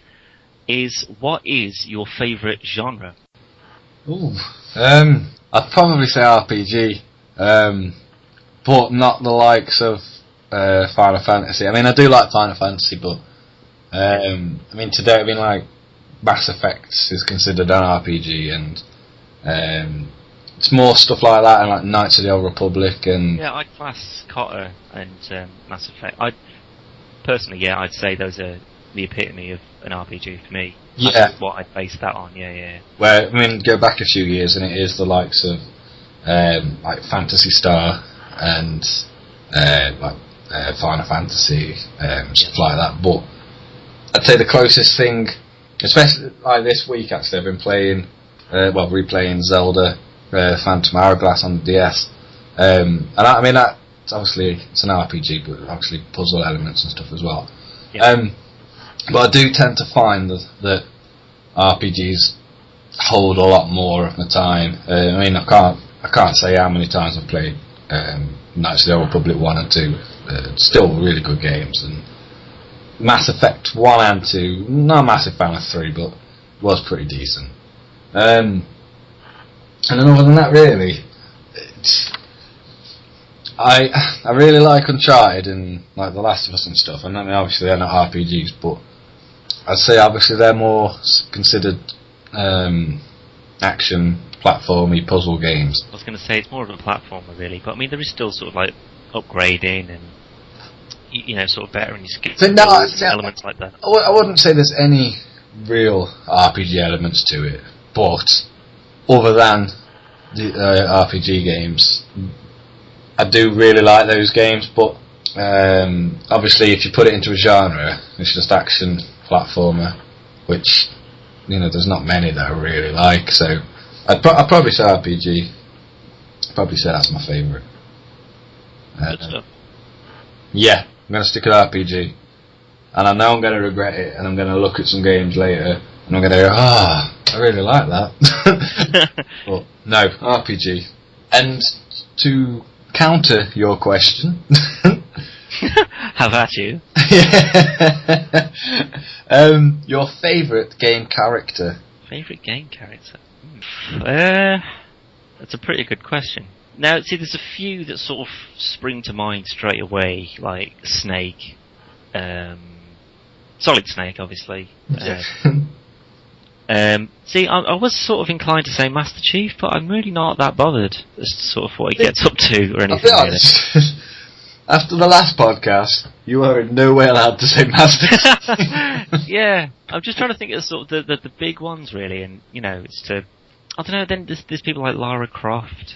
is, what is your favourite genre? Ooh. I'd probably say RPG, but not the likes of Final Fantasy. I mean, I do like Final Fantasy, but I mean, today, I mean, like, Mass Effect is considered an RPG, and it's more stuff like that, and like Knights of the Old Republic, and... Yeah, I'd class Cotter and Mass Effect. I'd say those are the epitome of an RPG for me. Yeah. That's what I'd base that on, yeah. Where, I mean, go back a few years, and it is the likes of, like, Phantasy Star, and, like, Final Fantasy, stuff like that, but I'd say the closest thing, especially like this week actually, I've been playing, replaying Zelda Phantom Hourglass on the DS, and I mean that's obviously it's an RPG, but obviously puzzle elements and stuff as well. Yeah. But I do tend to find that RPGs hold a lot more of my time. I mean, I can't say how many times I've played Knights of the Old Republic 1 and 2. Still really good games, and Mass Effect 1 and 2, not a massive fan of 3, but was pretty decent. And then other than that, really, I really like Uncharted and like The Last of Us and stuff. And I mean, obviously they're not RPGs, but I'd say obviously they're more considered action, platformy, puzzle games. I was going to say it's more of a platformer, really, but I mean there is still sort of like upgrading and, you know, sort of better in your skills, elements like that. I wouldn't say there's any real RPG elements to it, but other than the RPG games, I do really like those games. But obviously, if you put it into a genre, it's just action platformer, which, you know, there's not many that I really like. So I'd probably say RPG. I'd probably say that's my favourite. Good stuff. Yeah, I'm going to stick with RPG. And I know I'm going to regret it, and I'm going to look at some games later, and I'm going to go, I really like that. But no, RPG. And to counter your question... Have at you. Your favourite game character? Favourite game character? That's a pretty good question. Now, see, there's a few that sort of spring to mind straight away, like Snake, Solid Snake, obviously. See, I was sort of inclined to say Master Chief, but I'm really not that bothered as to sort of what he gets up to or anything. Really. After the last podcast, you are in no way allowed to say Master Chief. Yeah, I'm just trying to think of sort of the big ones, really, and, you know, it's to... I don't know, then there's people like Lara Croft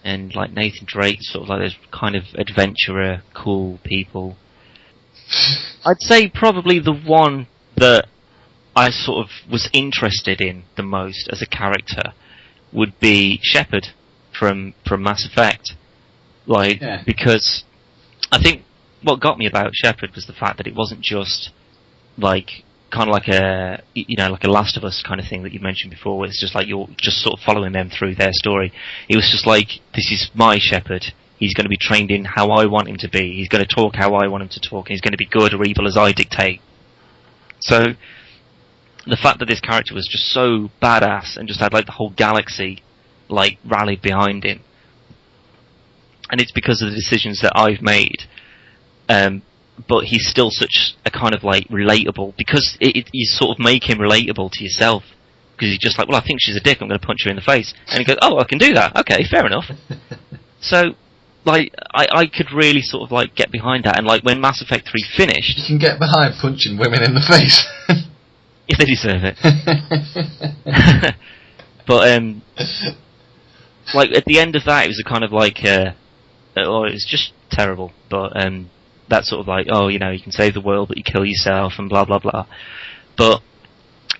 and like Nathan Drake, sort of like those kind of adventurer, cool people. I'd say probably the one that I sort of was interested in the most as a character would be Shepard from Mass Effect. Like, yeah. Because I think what got me about Shepard was the fact that it wasn't just like kind of like a, you know, like a Last of Us kind of thing that you mentioned before, where it's just like you're just sort of following them through their story. It was just like, this is my Shepard. He's going to be trained in how I want him to be. He's going to talk how I want him to talk. And he's going to be good or evil as I dictate. So the fact that this character was just so badass and just had like the whole galaxy like rallied behind him, and it's because of the decisions that I've made. But he's still such a kind of like relatable, because you sort of make him relatable to yourself. because he's just like, well, I think she's a dick, I'm going to punch her in the face. And he goes, oh, I can do that. Okay, fair enough. So, like, I could really sort of, like, get behind that. And, like, when Mass Effect 3 finished... You can get behind punching women in the face. If they deserve it. But, like, at the end of that, it was a kind of, like, it was just terrible. But, that's sort of like, oh, you know, you can save the world, but you kill yourself, and blah, blah, blah. But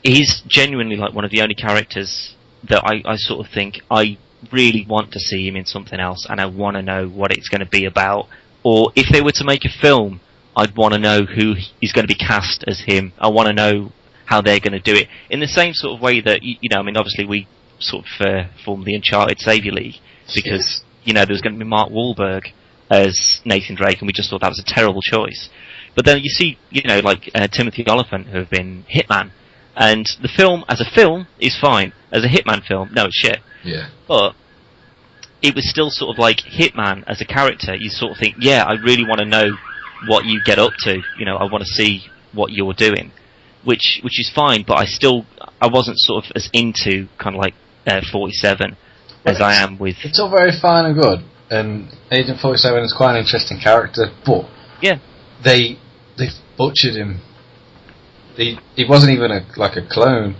he's genuinely, like, one of the only characters that I sort of think I really want to see him in something else, and I want to know what it's going to be about. Or if they were to make a film, I'd want to know who is going to be cast as him. I want to know how they're going to do it. In the same sort of way that, you know, I mean, obviously we sort of formed the Uncharted Saviour League, because, you know, there was going to be Mark Wahlberg as Nathan Drake, and we just thought that was a terrible choice. But then you see, you know, like Timothy Olyphant, who have been Hitman, and the film, as a film, is fine. As a Hitman film, no, it's shit. Yeah. But it was still sort of like Hitman as a character. You sort of think, yeah, I really want to know what you get up to. You know, I want to see what you're doing, which is fine. But I wasn't sort of as into kind of like 47 as I am with. It's all very fine and good. And Agent 47 is quite an interesting character, but yeah, they butchered him. He wasn't even a clone.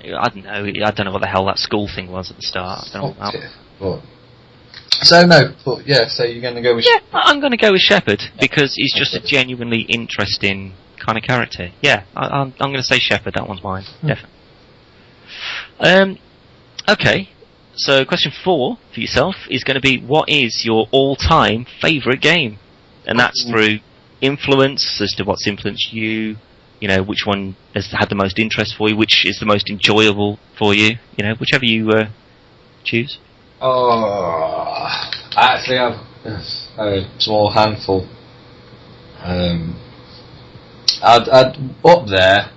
I don't know. I don't know what the hell that school thing was at the start. I don't know. But yeah. So you're going to go with? Yeah, I'm going to go with Shepard because he's just a genuinely interesting kind of character. Yeah, I'm going to say Shepard. That one's mine, definitely. Okay. So, question 4 for yourself is going to be, what is your all-time favourite game? And that's through influence, as to what's influenced you, you know, which one has had the most interest for you, which is the most enjoyable for you, you know, whichever you choose. Oh, I actually have a small handful. I'd up there.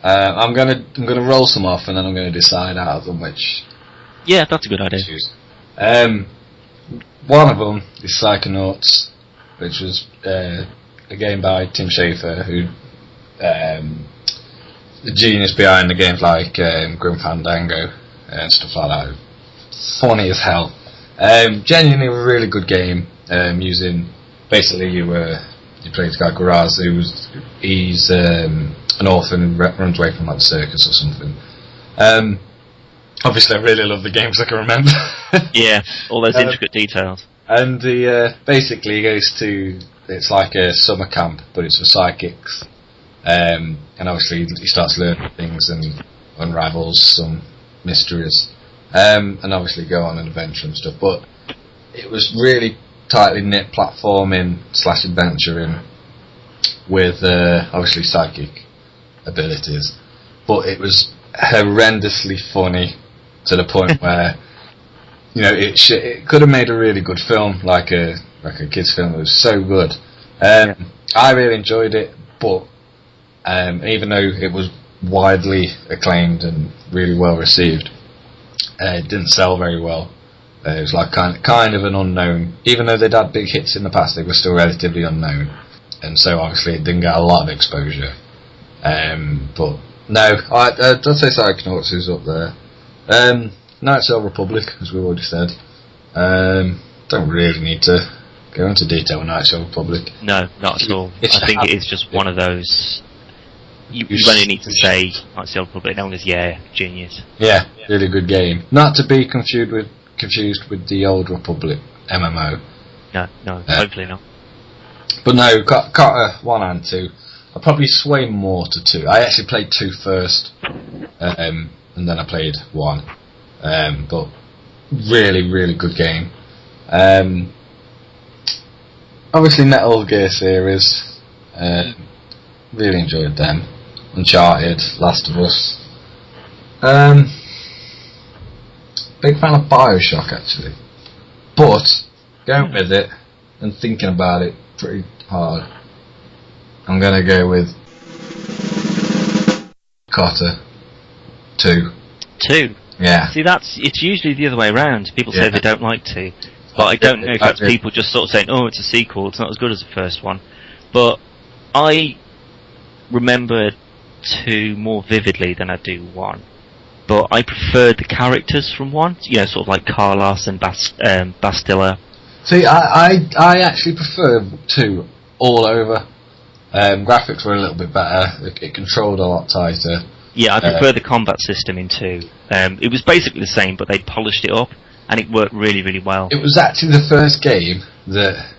I'm gonna roll some off, and then I'm gonna decide out of them which. Yeah, that's a good idea. One of them is Psychonauts, which was a game by Tim Schafer, who the genius behind the games like Grim Fandango and stuff like that. Funny as hell. Genuinely a really good game. Using basically you play this guy Garaz, he's an orphan and runs away from like the circus or something. Obviously, I really love the games I can remember. Yeah, all those intricate details. And basically, he goes to, it's like a summer camp, but it's for psychics. And obviously, he starts learning things and unravels some mysteries. And obviously, go on an adventure and stuff. But it was really tightly knit platforming / adventuring with obviously psychic abilities. But it was horrendously funny. To the point where, you know, it could have made a really good film, like a kids' film. It was so good. I really enjoyed it, but even though it was widely acclaimed and really well received, it didn't sell very well. It was like kind of an unknown. Even though they'd had big hits in the past, they were still relatively unknown, and so obviously it didn't get a lot of exposure. But no, I'd say Psychonauts is up there. Knights of the Republic, as we already said. Don't really need to go into detail on Knights of the Republic. No, not at all. I think it is just one of those. You only need to say Knights of the Republic, no one goes, yeah, genius. Yeah, really good game. Not to be confused with the Old Republic MMO. No, hopefully not. But no, Carter 1 and 2. I'll probably sway more to 2. I actually played 2 first. And then I played 1. But really, really good game. Obviously Metal Gear series. Really enjoyed them. Uncharted, Last of Us. Big fan of Bioshock actually. But going with it and thinking about it pretty hard, I'm gonna go with Carter 2. 2? Yeah. See, it's usually the other way around. People say they don't like 2. But I don't know if that's people just sort of saying, oh, it's a sequel, it's not as good as the first one. But I remember 2 more vividly than I do 1. but I preferred the characters from 1. You know, sort of like Carlos and Bastilla. See, I actually prefer 2 all over. Graphics were a little bit better. It controlled a lot tighter. Yeah, I prefer the combat system in 2. It was basically the same, but they polished it up, and it worked really, really well. It was actually the first game that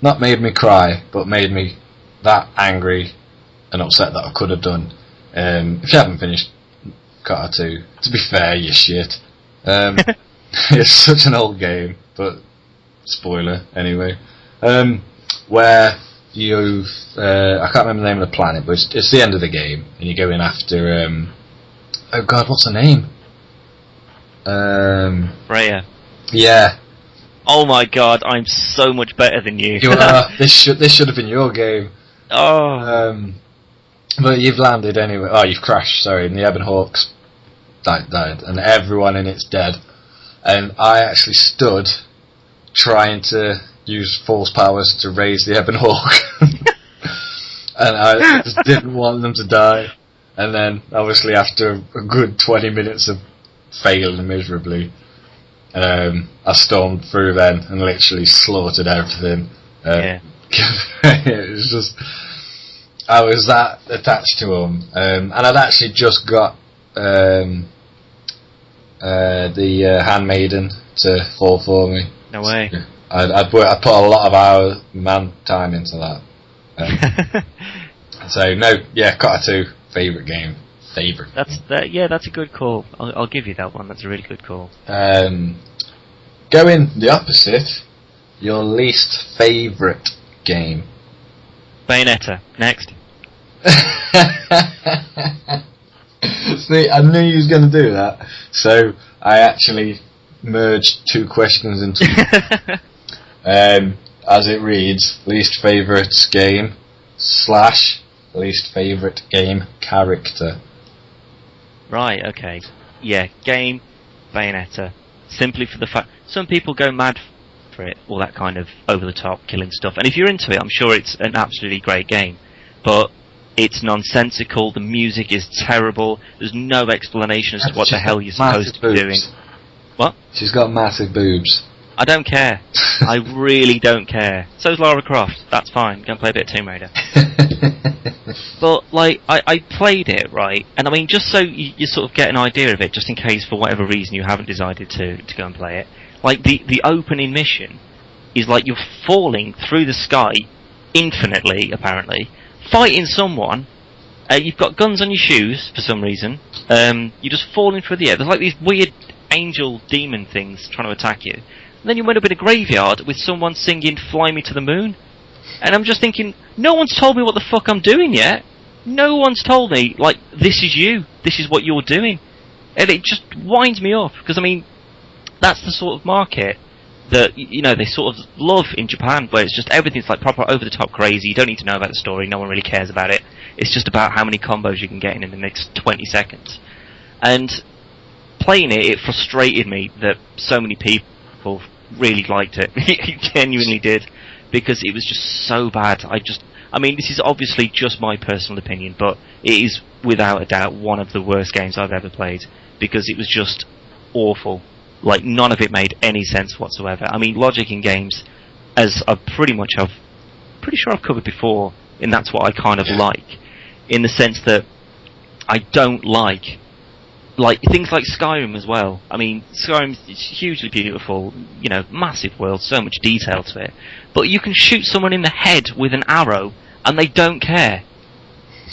not made me cry, but made me that angry and upset that I could have done. If you haven't finished Kotor 2, to be fair, you shit. It's such an old game, but spoiler anyway. Where you, I can't remember the name of the planet, but it's the end of the game, and you're going after, oh god, what's her name? Freya. Yeah. Oh my god, I'm so much better than you. You are. This should have been your game. Oh. But you've landed anyway. Oh, you've crashed, sorry, and the Ebon Hawks died, and everyone in it's dead. And I actually stood trying to use force powers to raise the Ebon Hawk. And I just didn't want them to die. And then, obviously, after a good 20 minutes of failing miserably, I stormed through then and literally slaughtered everything. Yeah. It was just, I was that attached to them, and I'd actually just got the handmaiden to fall for me. No way. I put a lot of time into that. So no, yeah, Kotor 2, favourite game. That's a good call. I'll give you that one. That's a really good call. Going the opposite, your least favourite game. Bayonetta. Next. See, I knew you was going to do that, so I actually merged 2 questions into as it reads, least favourite game / least favourite game character. Right, okay. Yeah, game, Bayonetta. Simply for the fact... Some people go mad for it, all that kind of over-the-top killing stuff. And if you're into it, I'm sure it's an absolutely great game. But it's nonsensical, the music is terrible, there's no explanation as to what the hell you're supposed to be doing. What? She's got massive boobs. I don't care. I really don't care. So's Lara Croft. That's fine. Go and play a bit of Tomb Raider. But, like, I played it, right? And I mean, just so you sort of get an idea of it, just in case for whatever reason you haven't decided to go and play it. Like, the opening mission is like you're falling through the sky infinitely, apparently, fighting someone. You've got guns on your shoes for some reason. You're just falling through the air. There's like these weird angel demon things trying to attack you. And then you end up in a graveyard with someone singing "Fly Me to the Moon." And I'm just thinking, no one's told me what the fuck I'm doing yet. No one's told me, like, this is you. This is what you're doing. And it just winds me up. Because, I mean, that's the sort of market that, you know, they sort of love in Japan, where it's just everything's like proper over-the-top crazy. You don't need to know about the story. No one really cares about it. It's just about how many combos you can get in the next 20 seconds. And playing it frustrated me that so many people really liked it. It genuinely did. Because it was just so bad. I mean, this is obviously just my personal opinion, but it is without a doubt one of the worst games I've ever played. Because it was just awful. Like, none of it made any sense whatsoever. I mean, logic in games, as I pretty sure I've covered before, and that's what I kind of like. In the sense that I don't like things like Skyrim as well. I mean, Skyrim is hugely beautiful, you know, massive world, so much detail to it. But you can shoot someone in the head with an arrow, and they don't care.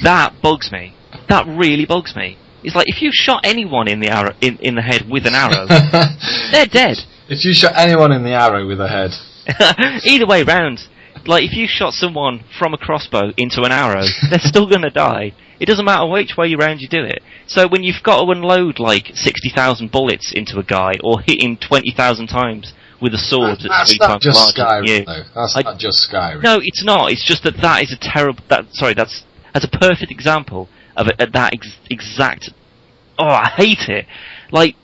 That bugs me. That really bugs me. It's like, if you shot anyone in the arrow in the head with an arrow, they're dead. If you shot anyone in the arrow with a head. Either way round. Like, if you shot someone from a crossbow into an arrow, they're still gonna die. It doesn't matter which way around you do it. So when you've got to unload, like, 60,000 bullets into a guy, or hit him 20,000 times with a sword that's 3 times larger than you... That's not just Skyrim. No, it's not. It's just that is a terrible... that's a perfect example of that exact... Oh, I hate it. Like,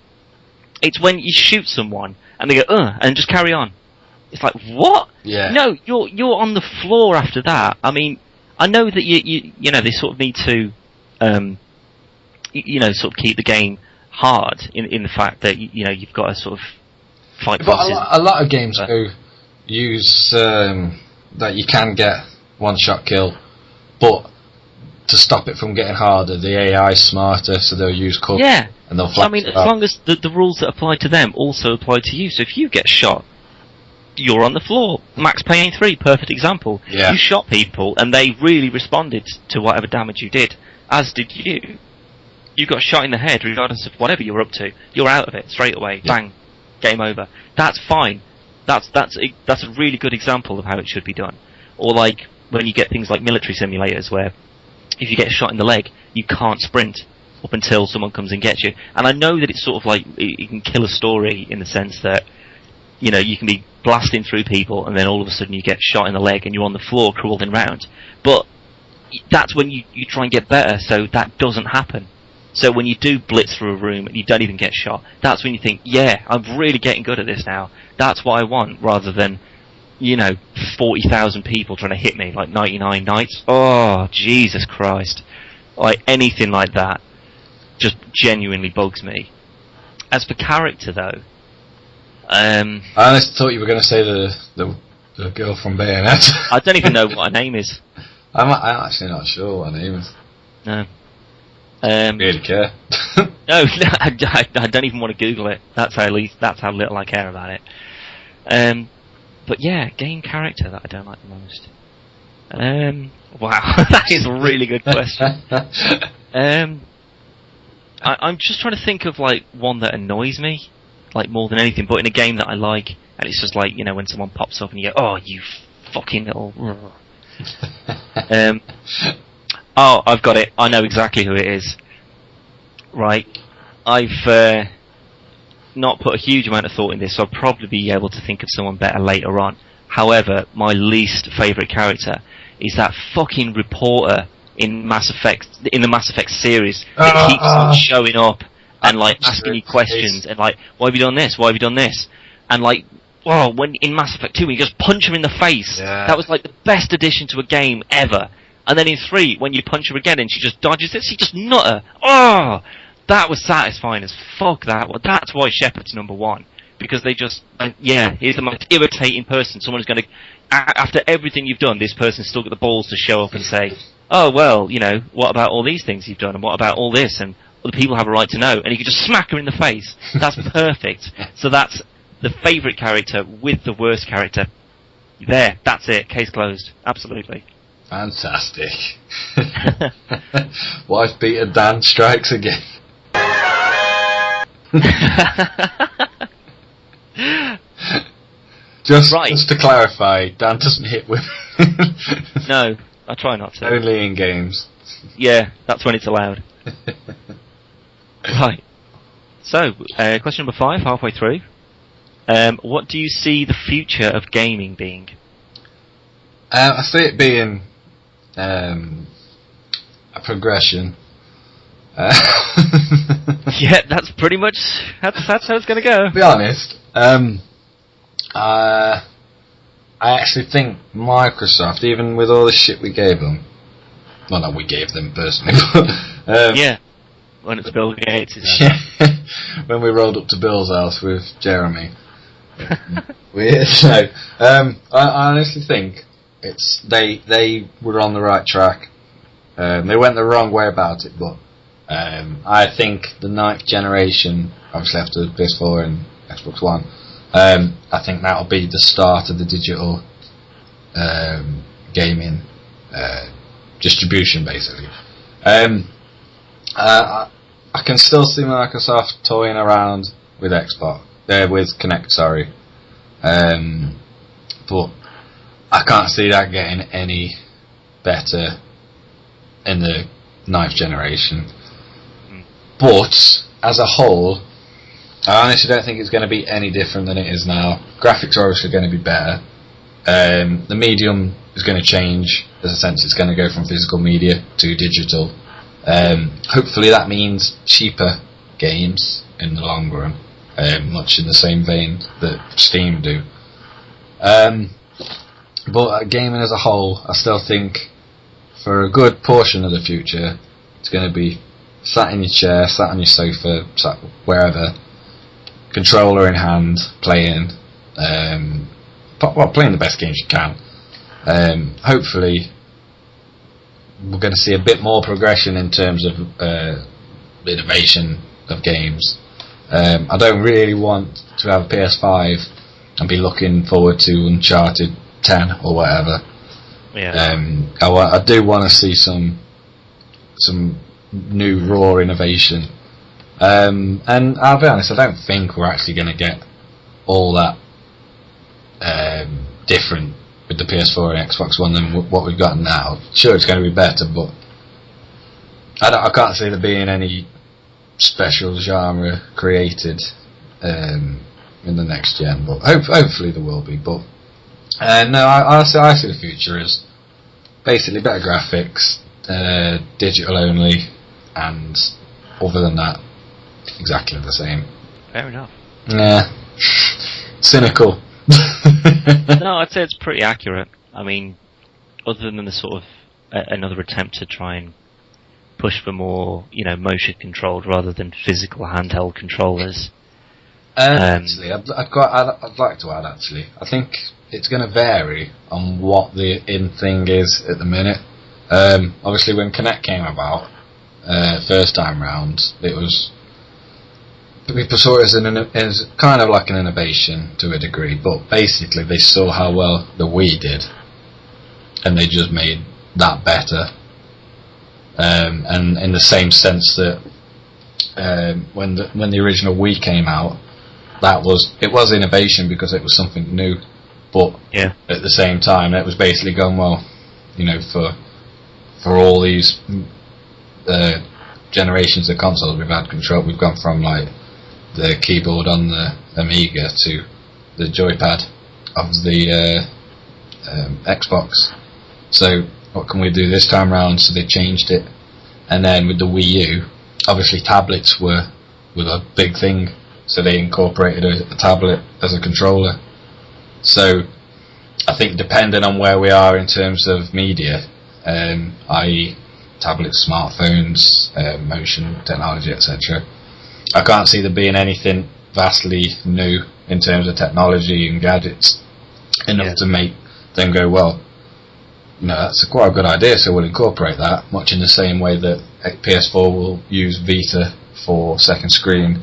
it's when you shoot someone, and they go, and just carry on. It's like, what? Yeah. No, you're on the floor after that. I mean, I know that you know, they sort of need to, you know, sort of keep the game hard in the fact that you've got to sort of fight. But a lot of games do use that you can get one-shot kill, but to stop it from getting harder, the AI is smarter, so they'll use cover. Yeah. And they'll flex as long as the rules that apply to them also apply to you. So if you get shot, you're on the floor. Max Payne 3, perfect example. Yeah. You shot people, and they really responded to whatever damage you did, as did you. You got shot in the head, regardless of whatever you were up to. You're out of it straight away. Yeah. Bang, game over. That's fine. That's a really good example of how it should be done. Or like when you get things like military simulators, where if you get shot in the leg, you can't sprint up until someone comes and gets you. And I know that it's sort of like it can kill a story in the sense that you can be blasting through people and then all of a sudden you get shot in the leg and you're on the floor crawling round. But that's when you try and get better so that doesn't happen. So when you do blitz through a room and you don't even get shot, that's when you think, yeah, I'm really getting good at this now. That's what I want, rather than 40,000 people trying to hit me like 99 Nights. Oh, Jesus Christ. Like anything like that just genuinely bugs me. As for character though, I honestly thought you were going to say the girl from Bayonetta. I don't even know what her name is. I'm actually not sure what her name is. No. Really care? No, I don't even want to Google it. That's how little I care about it. But yeah, game character that I don't like the most. Wow, that is a really good question. I'm just trying to think of like one that annoys me, like more than anything, but in a game that I like, and it's just like when someone pops up and you go, "Oh, you fucking little." Oh, I've got it. I know exactly who it is. Right, I've not put a huge amount of thought in this, so I'll probably be able to think of someone better later on. However, my least favourite character is that fucking reporter in the Mass Effect series that keeps on showing up and like asking you questions and like, why have you done this? Why have you done this? And like, when in Mass Effect 2, when you just punch her in the face, that was like the best addition to a game ever. And then in 3, when you punch her again and she just dodges it, she just nut her. Oh, that was satisfying as fuck. That's why Shepard's number 1. Because they just, he's the most irritating person. Someone's going to, after everything you've done, this person's still got the balls to show up and say, oh, well, what about all these things you've done? And what about all this? And other people have a right to know. And you can just smack her in the face. That's perfect. So that's the favourite character with the worst character. There, that's it. Case closed. Absolutely. Fantastic. Wife beater Dan strikes again. Just to clarify, Dan doesn't hit women. No, I try not to. Only in games. Yeah, that's when it's allowed. Right. So, question number 5, halfway through. What do you see the future of gaming being? I see it being a progression. Yeah, that's pretty much that's how it's going to go. To be honest, I actually think Microsoft, even with all the shit we gave them, well, not we gave them personally, but when it's Bill Gates, when we rolled up to Bill's house with Jeremy, I honestly think they were on the right track. They went the wrong way about it, but I think the 9th generation, obviously after PS4 and Xbox One, I think that'll be the start of the digital gaming distribution, basically. I can still see Microsoft toying around with with Kinect, sorry. But I can't see that getting any better in the 9th generation. But as a whole, I honestly don't think it's going to be any different than it is now. Graphics are obviously going to be better. The medium is going to change, in a sense it's going to go from physical media to digital. Hopefully that means cheaper games in the long run, much in the same vein that Steam do. But gaming as a whole, I still think for a good portion of the future, it's going to be sat in your chair, sat on your sofa, sat wherever, controller in hand, playing, playing the best games you can. Hopefully, we're going to see a bit more progression in terms of innovation of games. I don't really want to have a PS5 and be looking forward to Uncharted 10 or whatever. Yeah. I do want to see some new raw innovation. And I'll be honest, I don't think we're actually going to get all that different with the PS4 and Xbox One than what we've got now. Sure, it's going to be better, but I can't see there being any special genre created in the next gen. But hopefully there will be. But no, I see the future as basically better graphics, digital only, and other than that, exactly the same. Fair enough. Yeah. Cynical. No, I'd say it's pretty accurate. I mean, other than the sort of another attempt to try and push for more, motion controlled rather than physical handheld controllers. Actually, I'd like to add. Actually, I think it's going to vary on what the in thing is at the minute. Obviously, when Kinect came about first time round, people saw it as kind of like an innovation to a degree, but basically they saw how well the Wii did, and they just made that better. And in the same sense that when the original Wii came out, it was innovation because it was something new, but at the same time it was basically going, well, for all these generations of consoles we've had control, we've gone from like the keyboard on the Amiga to the joypad of the Xbox. So what can we do this time round? So they changed it, and then with the Wii U, obviously tablets were a big thing, so they incorporated a tablet as a controller. So I think depending on where we are in terms of media, i.e. tablets, smartphones, motion technology, etc., I can't see there being anything vastly new in terms of technology and gadgets enough to make them go, well, that's quite a good idea, so we'll incorporate that, much in the same way that PS4 will use Vita for second screen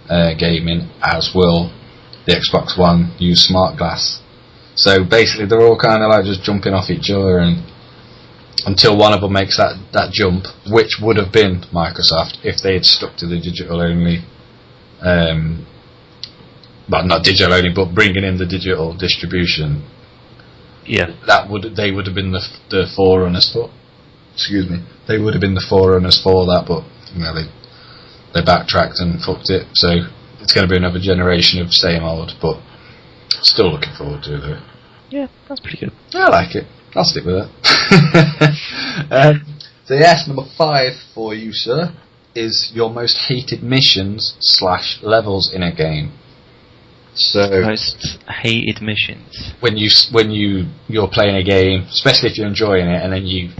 gaming, as will the Xbox One use Smart Glass. So basically they're all kind of like just jumping off each other, and until one of them makes that jump, which would have been Microsoft if they had stuck to the digital only, well, not digital only, but bringing in the digital distribution. Yeah, they would have been the forerunners for. Excuse me, they would have been the forerunners for that, but they backtracked and fucked it. So it's going to be another generation of same old, but still looking forward to it though. Yeah, that's pretty good. Yeah, I like it. I'll stick with it. So yes, number 5 for you, sir, is your most hated missions / levels in a game. So most hated missions. When you're playing a game, especially if you're enjoying it, and then you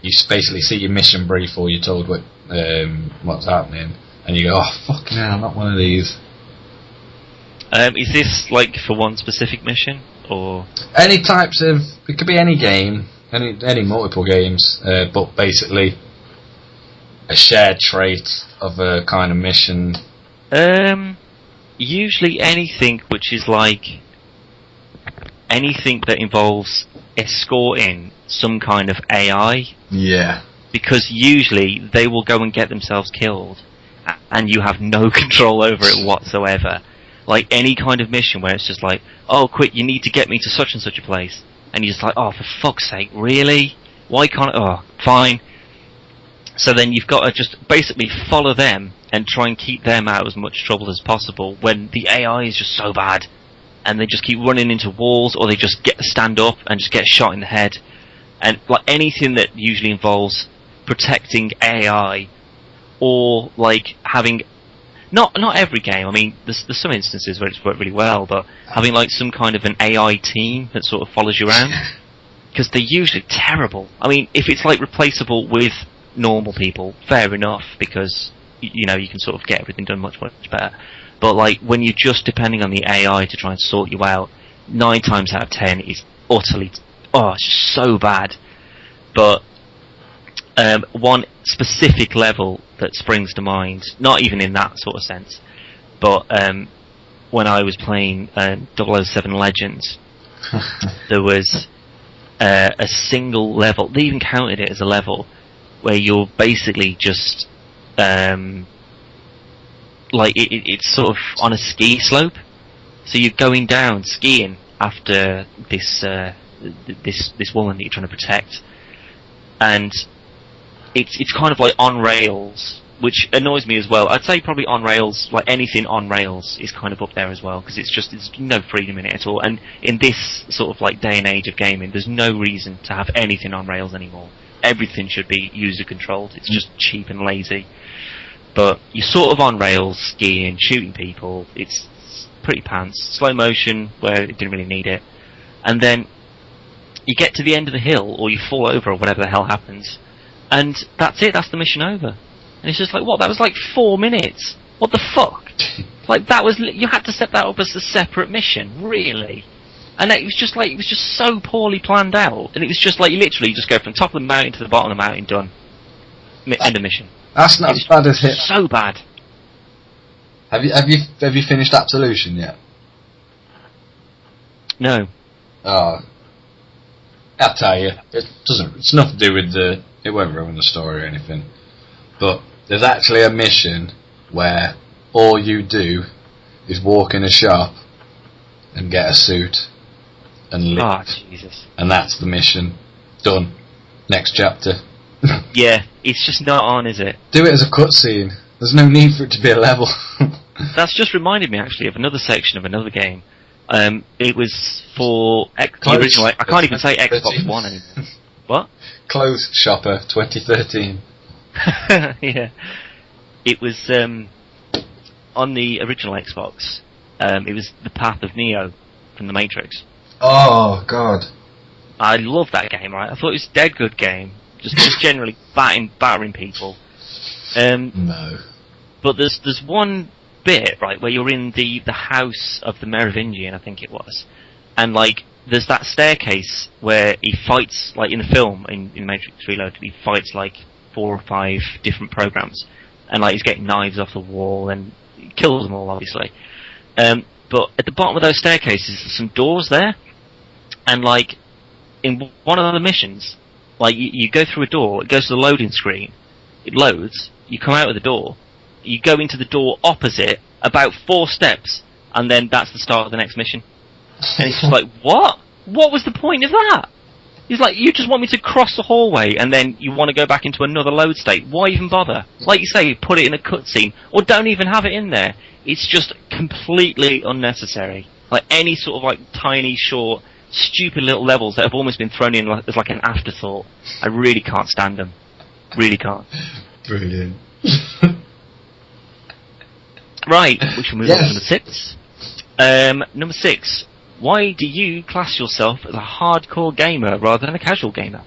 basically see your mission brief or you're told what's happening, and you go, oh fucking hell, not one of these. Is this like for one specific mission, or any types of? It could be any game, any multiple games, but basically a shared trait of a kind of mission. Usually anything which is like anything that involves escorting some kind of AI. Yeah. Because usually they will go and get themselves killed, and you have no control over it whatsoever. Like any kind of mission where it's just like, oh, quick, you need to get me to such and such a place, and you're just like, oh, for fuck's sake, really? Why can't? Oh, fine. So then you've got to just basically follow them and try and keep them out of as much trouble as possible when the AI is just so bad, and they just keep running into walls, or they just stand up and just get shot in the head. And like anything that usually involves protecting AI, or like having not every game. I mean, there's some instances where it's worked really well, but having like some kind of an AI team that sort of follows you around, because they're usually terrible. I mean, if it's like replaceable with normal people, fair enough, because you can sort of get everything done much better. But like when you're just depending on the AI to try and sort you out, 9 times out of 10 is utterly so bad. But one specific level that springs to mind, not even in that sort of sense, but when I was playing 007 Legends, there was a single level. They even counted it as a level where you're basically just like it's sort of on a ski slope, so you're going down skiing after this woman that you're trying to protect, and it's kind of like on rails, which annoys me as well. I'd say probably on rails, like anything on rails is kind of up there as well, because there's no freedom in it at all. And in this sort of like day and age of gaming, there's no reason to have anything on rails anymore. Everything should be user controlled. It's just cheap and lazy. But you're sort of on rails, skiing, shooting people. It's pretty pants. Slow motion, where it didn't really need it. And then you get to the end of the hill, or you fall over, or whatever the hell happens, and that's it. That's the mission over. And it's just like, what? That was like 4 minutes. What the fuck? Like that was you had to set that up as a separate mission, really? And it was just so poorly planned out. And it was just like you literally just go from top of the mountain to the bottom of the mountain, done. End of mission. That's not as bad as Hit. So bad. Have you finished Absolution yet? No. Oh, I'll tell you, it's nothing to do with it won't ruin the story or anything. But there's actually a mission where all you do is walk in a shop and get a suit and live. Oh, Jesus. And that's the mission. Done. Next chapter. Yeah, it's just not on, is it? Do it as a cutscene. There's no need for it to be a level. That's just reminded me, actually, of another section of another game. It was for the original. I can't even say Xbox One anymore. What? Clothes Shopper 2013. Yeah. It was on the original Xbox. It was The Path of Neo from The Matrix. Oh, God. I love that game, right? I thought it was a dead good game. Just generally battering people. No. But there's one bit, right, where you're in the house of the Merovingian, I think it was. And, like, there's that staircase where he fights, like in the film, in Matrix Reloaded, he fights, like, 4 or 5 different programs. And, like, he's getting knives off the wall and he kills them all, obviously. But at the bottom of those staircases, there's some doors there. And, like, in one of the missions, like, you go through a door, it goes to the loading screen, it loads, you come out of the door, you go into the door opposite, about 4 steps, and then that's the start of the next mission. And it's just like, what? What was the point of that? He's like, you just want me to cross the hallway, and then you want to go back into another load state. Why even bother? Like you say, put it in a cutscene, or don't even have it in there. It's just completely unnecessary. Like, any sort of, like, tiny, short, stupid little levels that have almost been thrown in as like an afterthought. I really can't stand them. Really can't. Brilliant. Right, we shall move on to number 6. Number 6. Why do you class yourself as a hardcore gamer rather than a casual gamer?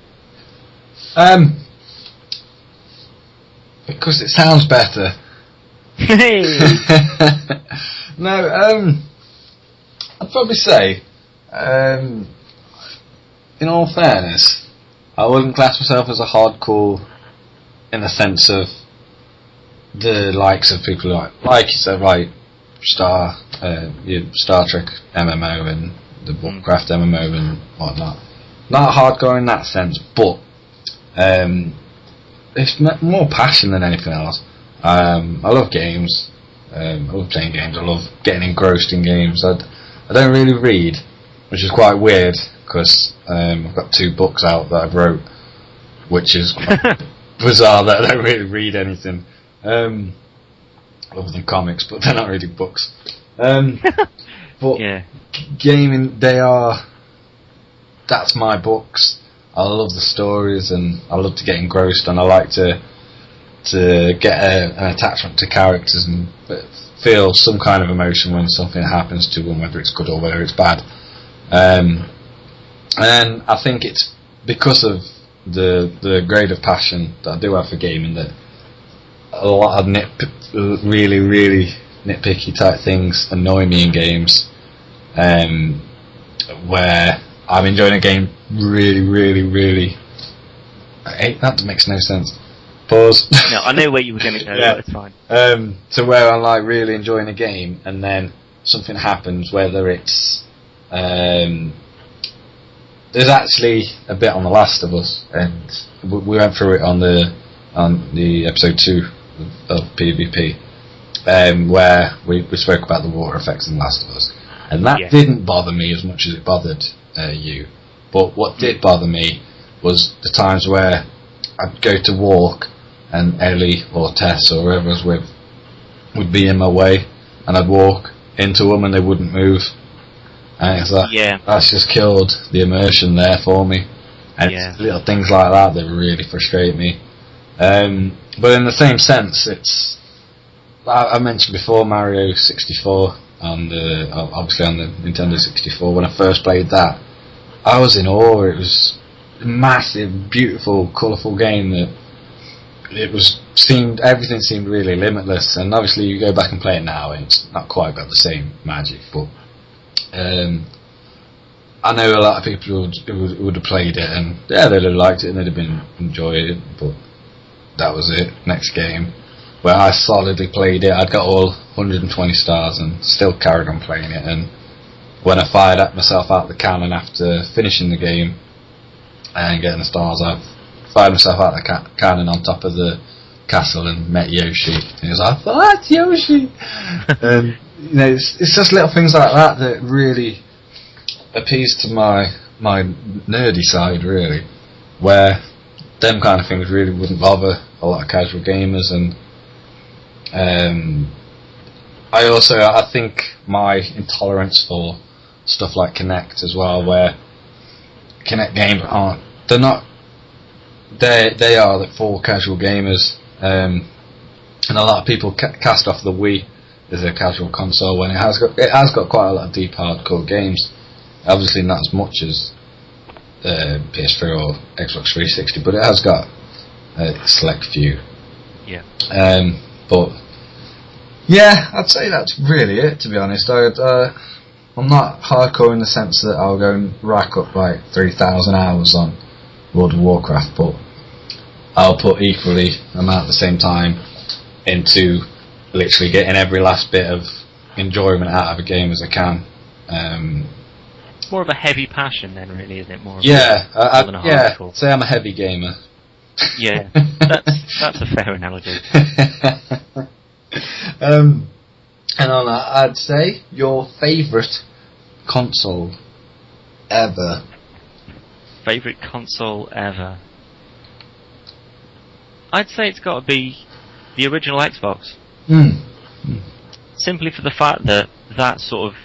Because it sounds better. Hey! No, I'd probably say, in all fairness, I wouldn't class myself as a hardcore in the sense of the likes of people like you said, right, Star Trek MMO and the Warcraft MMO and whatnot. Not hardcore in that sense, but it's more passion than anything else. I love games. I love playing games. I love getting engrossed in games. I don't really read, which is quite weird because I've got 2 books out that I've wrote, which is quite bizarre that I don't really read anything. Other than comics, but they're not really books. But yeah. Gaming, that's my books. I love the stories and I love to get engrossed, and I like to get an attachment to characters and feel some kind of emotion when something happens to them, whether it's good or whether it's bad. And I think it's because of the grade of passion that I do have for gaming, that a lot of really, really nitpicky type things annoy me in games, where I'm enjoying a game really, really, really. That makes no sense. Pause. No, I know where you were going to go. Yeah. It's fine. To where I'm like really enjoying a game, and then something happens, whether it's there's actually a bit on The Last of Us, and we went through it on the episode 2 of PvP, where we spoke about the water effects in The Last of Us, and that didn't bother me as much as it bothered you. But what did bother me was the times where I'd go to walk, and Ellie or Tess or whoever I was with would be in my way, and I'd walk into them and they wouldn't move. And it's like, that's just killed the immersion there for me. And it's little things like that that really frustrate me. But in the same sense, it's, I mentioned before Mario 64, obviously on the Nintendo 64. When I first played that, I was in awe. It was a massive, beautiful, colourful game that everything seemed really limitless. And obviously you go back and play it now and it's not quite got the same magic, but I know a lot of people who would have played it and they'd have liked it and they'd have been enjoyed it, but that was it. Next game, where I solidly played it, I'd got all 120 stars and still carried on playing it. And when I fired myself out the cannon after finishing the game and getting the stars, I fired myself out the cannon on top of the castle and met Yoshi. And he was like, "Oh, that's Yoshi!" And you know, it's just little things like that that really appease to my nerdy side, really, where them kind of things really wouldn't bother a lot of casual gamers. And I think my intolerance for stuff like Kinect as well, where Kinect games they are for casual gamers, and a lot of people cast off the Wii as a casual console when it has got quite a lot of deep hardcore games. Obviously not as much as PS3 or Xbox 360, but it has got a select few. Yeah. But yeah, I'd say that's really it, to be honest. I'm not hardcore in the sense that I'll go and rack up like 3,000 hours on World of Warcraft, but I'll put equally amount at the same time into literally getting every last bit of enjoyment out of a game as I can. It's more of a heavy passion then, really, isn't it? More than hardcore. Say I'm a heavy gamer. Yeah, that's a fair analogy. And on that, I'd say your favourite console ever. Favourite console ever? I'd say it's got to be the original Xbox. Simply for the fact that sort of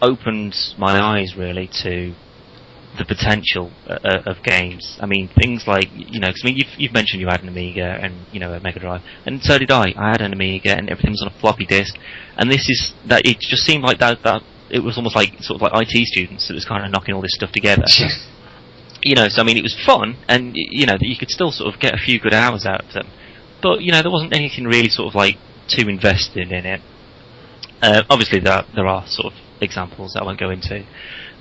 opened my eyes, really, to the potential of games. I mean, things like, cause, you've mentioned you had an Amiga and, a Mega Drive, and so did I. I had an Amiga and everything was on a floppy disk, and it just seemed like that it was almost like, sort of like IT students that was kind of knocking all this stuff together. So I mean, it was fun, and, that you could still sort of get a few good hours out of them, but, there wasn't anything really sort of like too invested in it. Obviously there are sort of examples that I won't go into.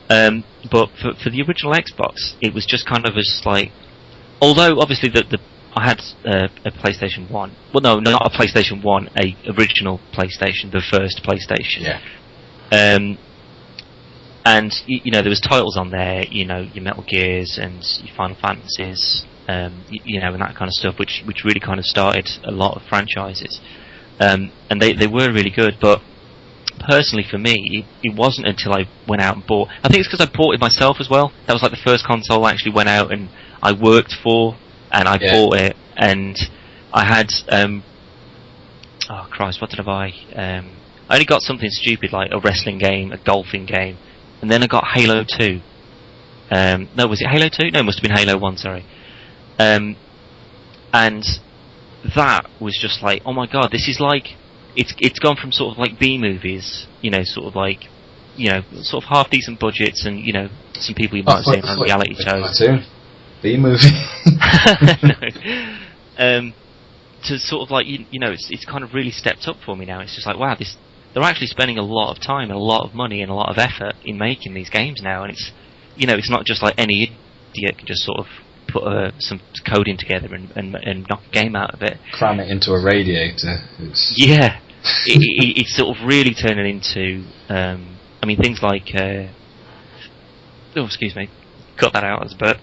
But for the original Xbox, it was just kind of as like, although obviously I had a PlayStation 1. Well, no, not a PlayStation 1, a original PlayStation, the first PlayStation. Yeah. And there was titles on there, your Metal Gears and your Final Fantasies, and that kind of stuff, which really kind of started a lot of franchises. And they were really good, but personally for me, it wasn't until I went out and bought. I think it's because I bought it myself as well. That was like the first console I actually went out and I worked for, and I bought it, and I had. Oh Christ, what did I buy? I only got something stupid like a wrestling game, a golfing game, and then I got Halo 2. No, was it Halo 2? No, it must have been Halo 1. Sorry. And that was just like, oh my god, this is like. It's gone from sort of like B movies, sort of like, sort of half decent budgets, and some people you might have seen on reality shows. B movie. No. To sort of like you know, it's kind of really stepped up for me now. It's just like, wow, they're actually spending a lot of time and a lot of money and a lot of effort in making these games now, and it's, you know, it's not just like any idiot can just sort of put some coding together and knock a game out of it. Cram it into a radiator. Yeah, it's sort of really turning into, I mean, things like, oh, excuse me, cut that out as a burp.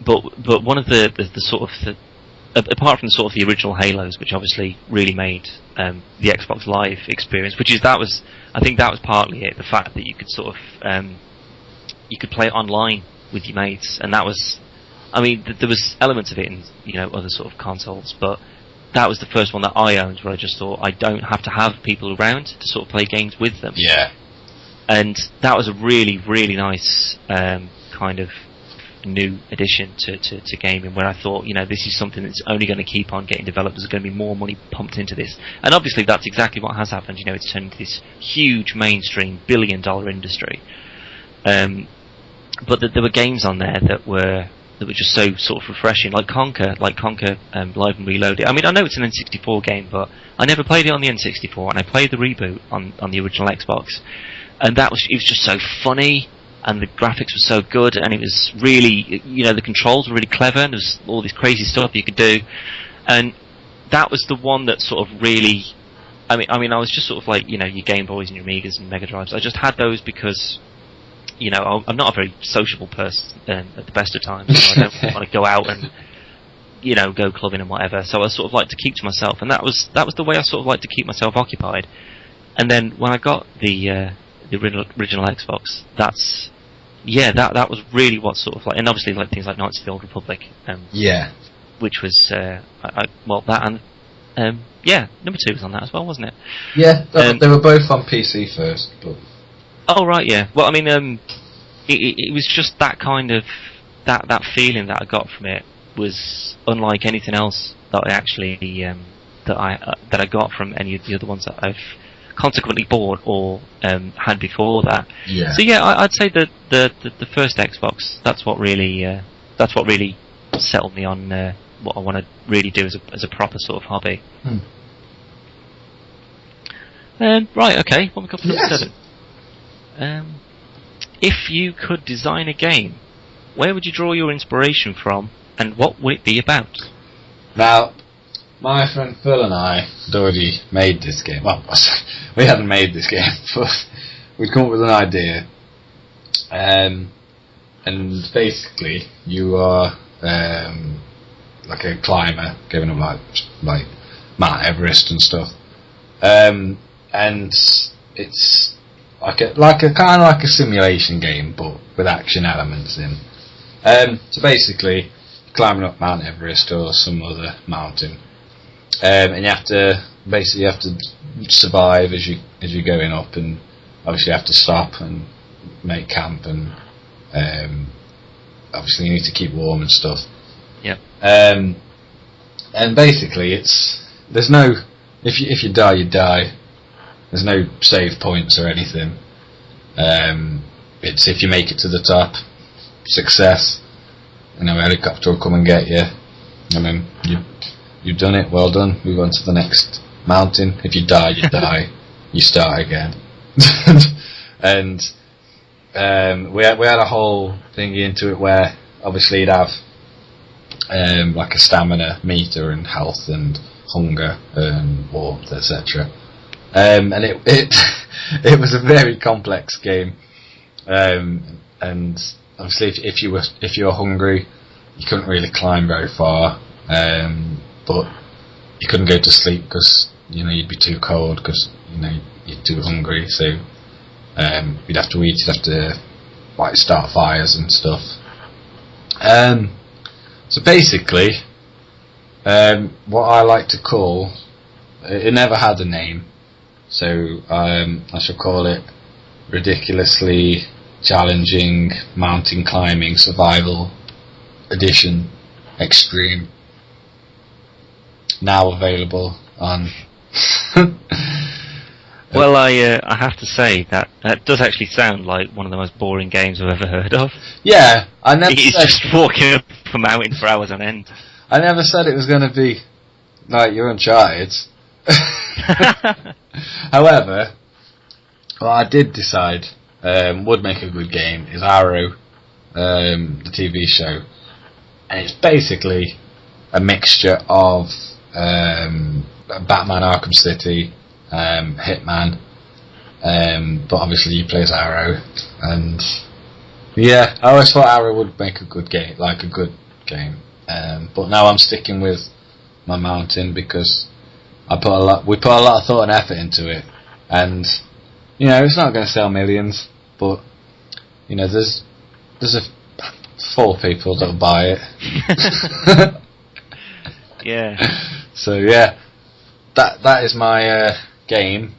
But one of the sort of apart from the sort of the original Halos, which obviously really made the Xbox Live experience, I think that was partly it, the fact that you could sort of you could play it online with your mates, and that was, I mean, there was elements of it in, you know, other sort of consoles, but that was the first one that I owned where I just thought I don't have to have people around to sort of play games with them. Yeah. And that was a really, really nice kind of new addition to gaming, where I thought, you know, this is something that's only going to keep on getting developed. There's going to be more money pumped into this, and obviously that's exactly what has happened. You know, it's turned into this huge mainstream billion-dollar industry. But there were games on there that were just so sort of refreshing, like Conker Live and Reloaded. I mean, I know it's an N64 game, but I never played it on the N64, and I played the reboot on the original Xbox, and it was just so funny. And the graphics were so good, and it was really, you know, the controls were really clever, and there was all this crazy stuff you could do. And that was the one that sort of really, I mean, I was just sort of like, you know, your Game Boys and your Amigas and Mega Drives. I just had those because, you know, I'm not a very sociable person at the best of times. So I don't want to go out and, you know, go clubbing and whatever. So I sort of like to keep to myself, and that was the way I sort of like to keep myself occupied. And then when I got the original Xbox, that was really what sort of like, and obviously like things like Knights of the Old Republic, yeah, which was that, and number 2 was on that as well, wasn't it? Yeah, they were both on PC first, but oh right, yeah. Well, I mean, it was just that kind of that feeling that I got from it was unlike anything else that I actually that I got from any of the other ones that I've consequently bought or had before that. Yeah. So yeah, I'd say that the first Xbox, that's what really settled me on what I want to really do as a proper sort of hobby. Right, okay. What we got for number 7? If you could design a game, where would you draw your inspiration from, and what would it be about? Now, my friend Phil and I had already made this game. Well, we hadn't made this game, but we'd come up with an idea. And basically, you are like a climber, going up like Mount Everest and stuff. And it's like a kind of like a simulation game, but with action elements in. So basically, climbing up Mount Everest or some other mountain. And you have to survive as you're going up, and obviously you have to stop and make camp, and obviously you need to keep warm and stuff. Yep. And basically there's no, if you die, you die. There's no save points or anything. It's if you make it to the top, success, and a helicopter will come and get you, and then you've done it, well done, move on to the next mountain. If you die, you die, you start again. And we had a whole thing into it where obviously you'd have like a stamina meter and health and hunger and warmth, etc. And it was a very complex game. And obviously if you were hungry, you couldn't really climb very far. But you couldn't go to sleep because, you know, you'd be too cold because, you know, you're too hungry. So you'd have to eat. You'd have to like start fires and stuff. So basically, what I like to call, it never had a name, so I shall call it Ridiculously Challenging Mountain Climbing Survival Edition Extreme. Now available on Well, I have to say that does actually sound like one of the most boring games I've ever heard of. Yeah, I never He's said... just walking up a mountain for hours on end. I never said it was going to be like your Uncharted. However, what I did decide would make a good game is Arrow, the TV show. And it's basically a mixture of Batman Arkham City, Hitman, but obviously you play as Arrow. And yeah, I always thought Arrow would make a good game, but now I'm sticking with my Mountain because we put a lot of thought and effort into it, and you know it's not going to sell millions, but you know there's 4 people that'll buy it. Yeah. So yeah, that is my game.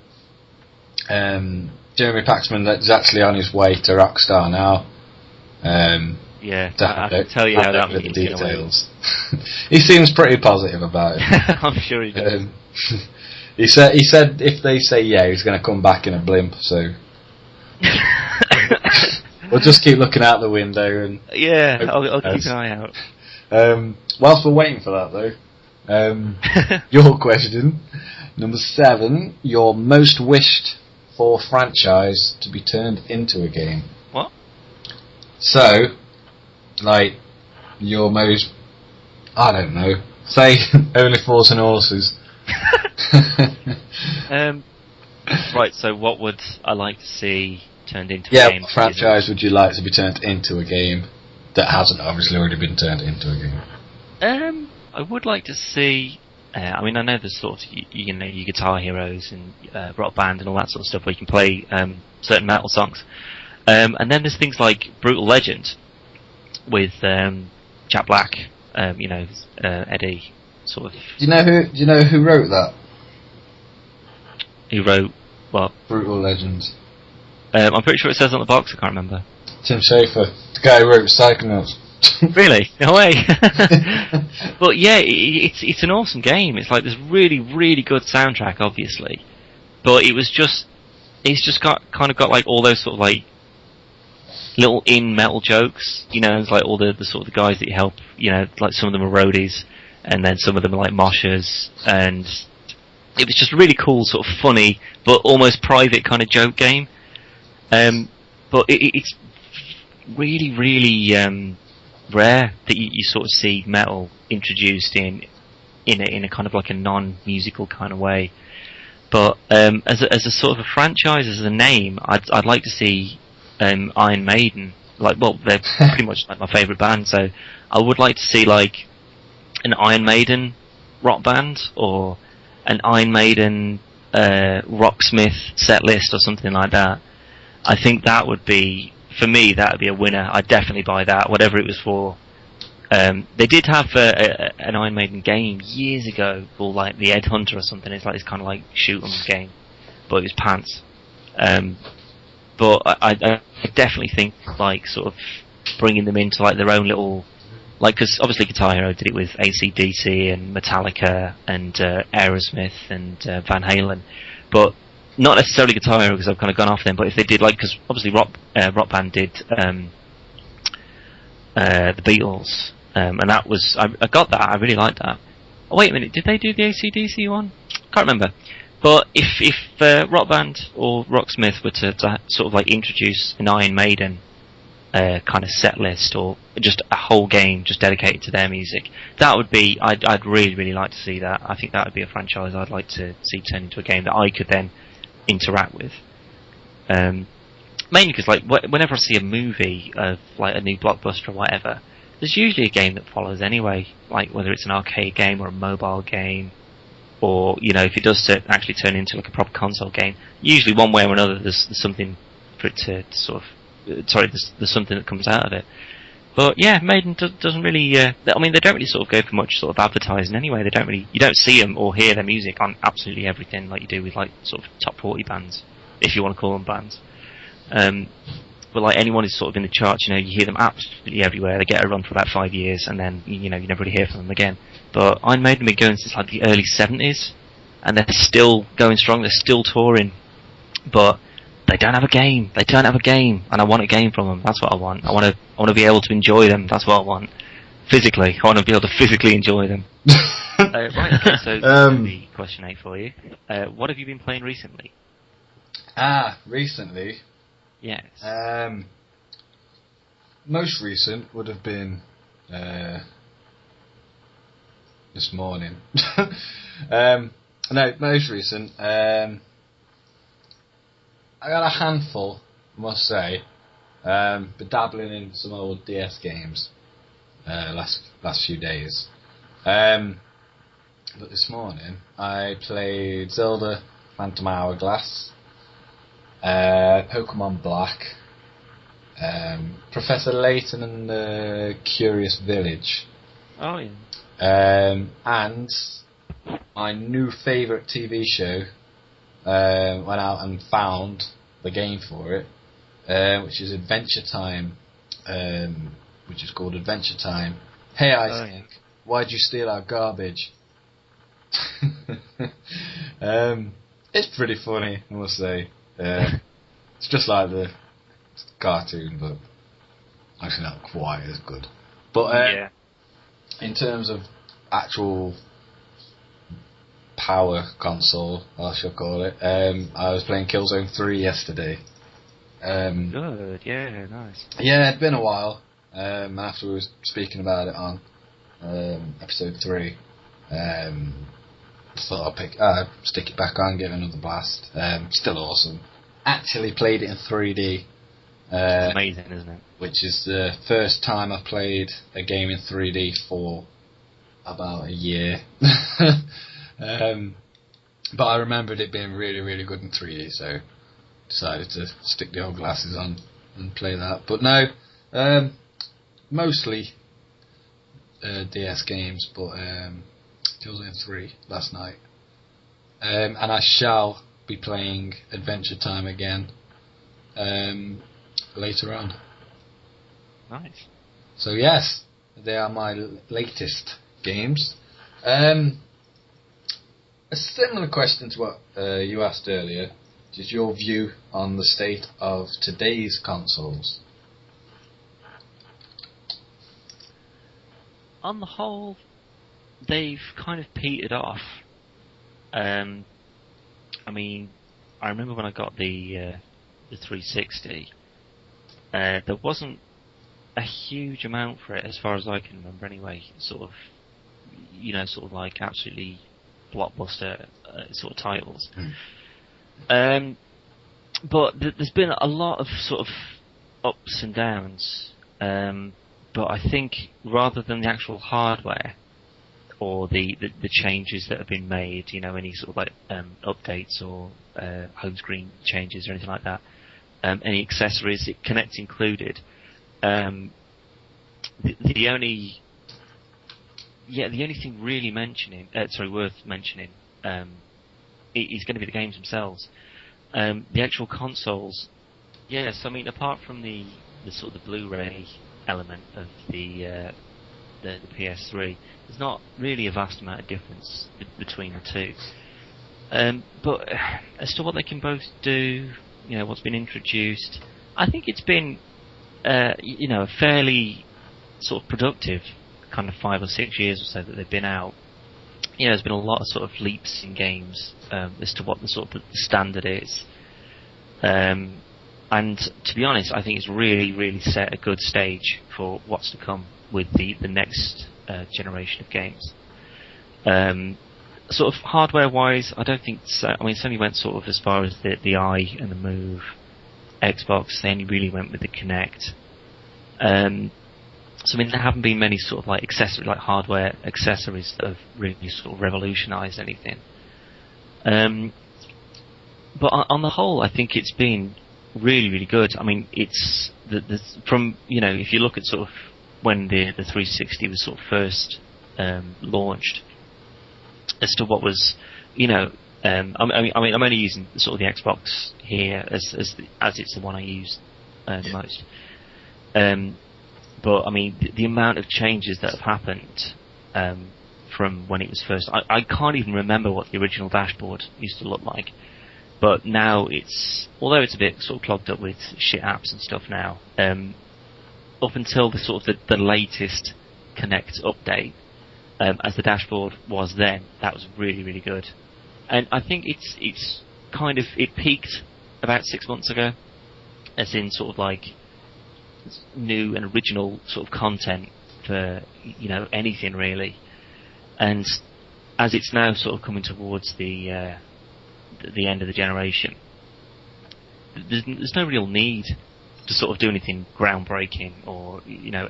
Jeremy Paxman is actually on his way to Rockstar now. Yeah, I can tell you how that the details. He seems pretty positive about it. I'm sure he does. He said if they say yeah, he's going to come back in a blimp. So we'll just keep looking out the window and yeah, I'll keep an eye out. Whilst we're waiting for that though, your question number 7: your most wished for franchise to be turned into a game. What? So, like your most, I don't know, say Only Fools and Horses. Right. So, what would I like to see turned into a game? What franchise would you like to be turned into a game that hasn't obviously already been turned into a game? I would like to see. I mean, I know there's sort of your Guitar Heroes and Rock Band and all that sort of stuff where you can play certain metal songs, and then there's things like Brutal Legend with Jack Black, Eddie, sort of. Do you know who wrote that? Who wrote what? Brutal Legend. I'm pretty sure it says on the box. I can't remember. Tim Schafer, the guy who wrote Psychonauts. Really? No way. But yeah, it's an awesome game. It's like this really, really good soundtrack, obviously. But it's just got like all those sort of like little metal jokes. You know, it's like all the sort of the guys that you help. You know, like some of them are roadies, and then some of them are like moshers, and it was just really cool, sort of funny, but almost private kind of joke game. But it's really, really rare that you sort of see metal introduced in a kind of like a non-musical kind of way. But as a sort of a franchise, as a name, I'd like to see Iron Maiden. Like, well, they're pretty much like my favourite band, so I would like to see like an Iron Maiden rock band or an Iron Maiden Rocksmith set list or something like that. I think that would be, for me, that would be a winner. I'd definitely buy that, whatever it was for. They did have an Iron Maiden game years ago called like the Ed Hunter or something. It's like this kind of like shoot 'em game, but it was pants. But I definitely think like sort of bringing them into like their own little, like, because obviously Guitar Hero did it with AC/DC and Metallica and Aerosmith and Van Halen, but not necessarily Guitar Hero because I've kind of gone off them. But if they did like, because obviously Rock Band did the Beatles, and that was I got that. I really liked that. Oh, wait a minute, did they do the AC/DC one? Can't remember. But if Rock Band or Rocksmith were to sort of like introduce an Iron Maiden kind of set list or just a whole game just dedicated to their music, that would be, I'd really, really like to see that. I think that would be a franchise I'd like to see turn into a game that I could then interact with. Mainly because like whenever I see a movie of like a new blockbuster or whatever, there's usually a game that follows anyway, like whether it's an arcade game or a mobile game, or you know, if it does actually turn into like a proper console game, usually one way or another there's something for it to sort of there's something that comes out of it. But yeah, Maiden doesn't really. I mean, they don't really sort of go for much sort of advertising anyway. You don't see them or hear their music on absolutely everything like you do with like sort of top 40 bands, if you want to call them bands. But like anyone who's sort of in the charts, you know, you hear them absolutely everywhere. They get a run for about 5 years, and then you know you never really hear from them again. But Iron Maiden have been going since like the early 70s, and they're still going strong. They're still touring. but they don't have a game. They don't have a game, and I want a game from them. That's what I want. I want to be able to enjoy them. That's what I want. Physically, I want to be able to physically enjoy them. Right, okay, so the question 8 for you. What have you been playing recently? Recently? Yes. Most recent would have been this morning. No, most recent. I got a handful, I must say. Been dabbling in some old DS games last few days. But this morning I played Zelda Phantom Hourglass, Pokemon Black, Professor Layton and the Curious Village. Oh yeah. And my new favourite TV show, went out and found the game for it, which is Adventure Time, which is called Adventure Time. Hey Isaac, why'd you steal our garbage? It's pretty funny, I must say. It's just like the cartoon, but actually not quite as good. But in terms of actual power console, I shall call it, I was playing Killzone 3 yesterday. Good, yeah, nice. Yeah, it'd been a while. After we were speaking about it on episode 3, thought I'd stick it back on, give it another blast. Still awesome. Actually played it in 3D. It's amazing, isn't it? Which is the first time I've played a game in 3D for about a year. But I remembered it being really, really good in 3D, so decided to stick the old glasses on and play that. But no, mostly DS games, but Killzone 3 last night. And I shall be playing Adventure Time again later on. Nice. So yes, they are my latest games. A similar question to what you asked earlier. Is your view on the state of today's consoles? On the whole, they've kind of petered off. I mean, I remember when I got the 360, there wasn't a huge amount for it, as far as I can remember anyway. Sort of like absolutely blockbuster sort of titles. But there's been a lot of sort of ups and downs. But I think rather than the actual hardware or the changes that have been made, any sort of like updates or home screen changes or anything like that, any accessories, Kinect included, the only thing really worth mentioning is going to be the games themselves. The actual consoles, yes, I mean, apart from the sort of the Blu-ray element of the PS3, there's not really a vast amount of difference between the two. But as to what they can both do, what's been introduced, I think it's been, a fairly sort of productive kind of 5 or 6 years or so that they've been out. There's been a lot of sort of leaps in games as to what the sort of the standard is. And to be honest, I think it's really, really set a good stage for what's to come with the next generation of games. Sort of hardware-wise, I don't think so. I mean, Sony went sort of as far as the Eye and the Move. Xbox, they only really went with the Kinect. So I mean, there haven't been many sort of like hardware accessories that have really sort of revolutionised anything. But on the whole, I think it's been really, really good. I mean, it's from if you look at sort of when the 360 was sort of first launched, as to what was, I mean, I'm only using sort of the Xbox here as it's the one I use the most. But I mean, the amount of changes that have happened from when it was first, I can't even remember what the original dashboard used to look like. But now although it's a bit sort of clogged up with shit apps and stuff now, up until the sort of the latest Connect update, as the dashboard was then, that was really, really good. And I think it's kind of, it peaked about 6 months ago, as in sort of like new and original sort of content for, anything really. And as it's now sort of coming towards the end of the generation, there's no real need to sort of do anything groundbreaking or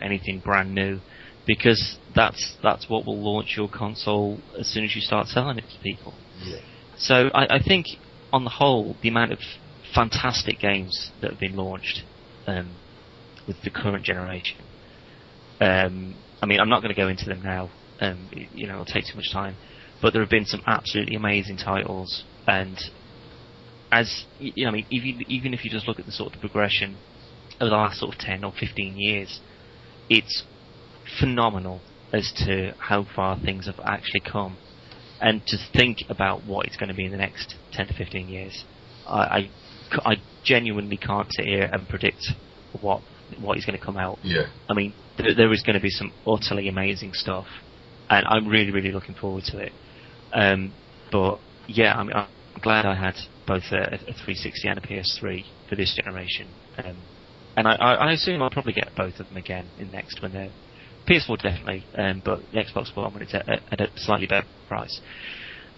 anything brand new, because that's what will launch your console as soon as you start selling it to people. Yeah. So I think on the whole, the amount of fantastic games that have been launched with the current generation, I'm not going to go into them now, it'll take too much time, but there have been some absolutely amazing titles. And as even if you just look at the sort of progression over the last sort of 10 or 15 years, it's phenomenal as to how far things have actually come. And to think about what it's going to be in the next 10 to 15 years, I genuinely can't sit here and predict what is going to come out. Yeah. I mean, there is going to be some utterly amazing stuff, and I'm really, really looking forward to it. But yeah, I'm glad I had both a 360 and a PS3 for this generation. And I assume I'll probably get both of them again in next when they're PS4 definitely, but the Xbox One when it's at a slightly better price.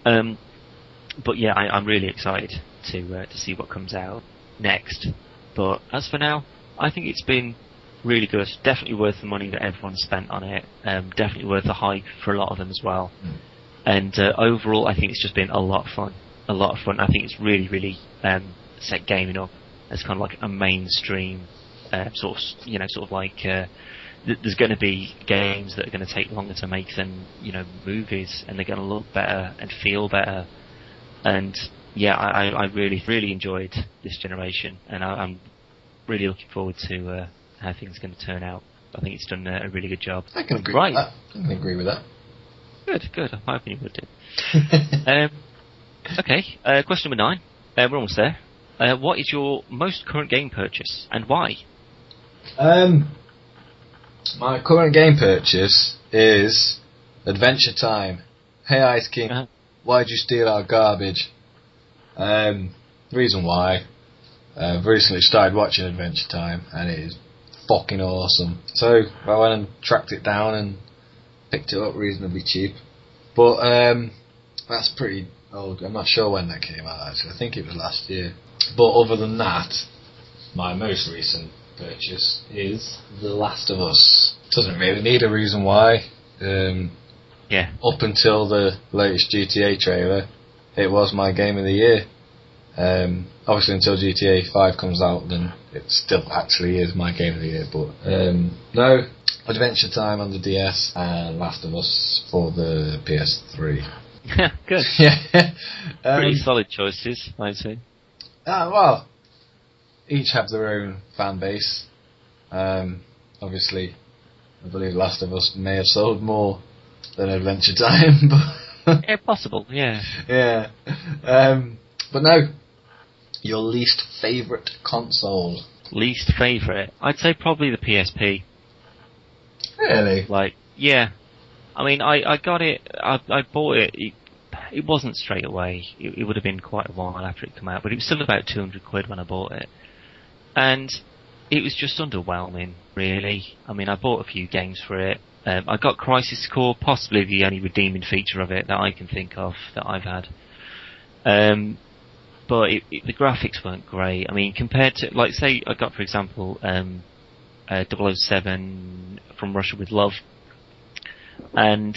But yeah, I'm really excited to see what comes out next. But as for now, I think it's been really good. Definitely worth the money that everyone spent on it. Definitely worth the hype for a lot of them as well. And overall, I think it's just been a lot of fun. A lot of fun. I think it's really, really set gaming up as kind of like a mainstream sort of like. There's going to be games that are going to take longer to make than movies, and they're going to look better and feel better. And yeah, I really, really enjoyed this generation, and I'm really looking forward to how things are going to turn out. I think it's done a really good job. I can agree with that. I can agree with that. Good. I'm hoping you would do. Okay, question number 9. We're almost there. What is your most current game purchase, and why? My current game purchase is Adventure Time. Hey Ice King, why'd you steal our garbage? The reason why, I've recently started watching Adventure Time, and it is fucking awesome. So I went and tracked it down and picked it up reasonably cheap. But that's pretty old. I'm not sure when that came out actually. I think it was last year. But other than that, my most recent purchase is The Last of Us. Doesn't really need a reason why. Yeah. Up until the latest GTA trailer, it was my game of the year. Obviously until GTA 5 comes out, then it still actually is my game of the year. But no, Adventure Time on the DS and Last of Us for the PS3. Good. Yeah. Pretty solid choices, I'd say. Well, each have their own fan base. Obviously, I believe Last of Us may have sold more than Adventure Time, but yeah, possible. Yeah. Yeah. But no, your least favourite console? Least favourite? I'd say probably the PSP. Really? Like, yeah. I mean, I got it. I bought it. It wasn't straight away. It would have been quite a while after it came out, but it was still about £200 when I bought it. And it was just underwhelming, really. I mean, I bought a few games for it. I got Crisis Core, possibly the only redeeming feature of it that I can think of that I've had. But the graphics weren't great. I mean, compared to, like, say, I got, for example, 007 From Russia with Love, and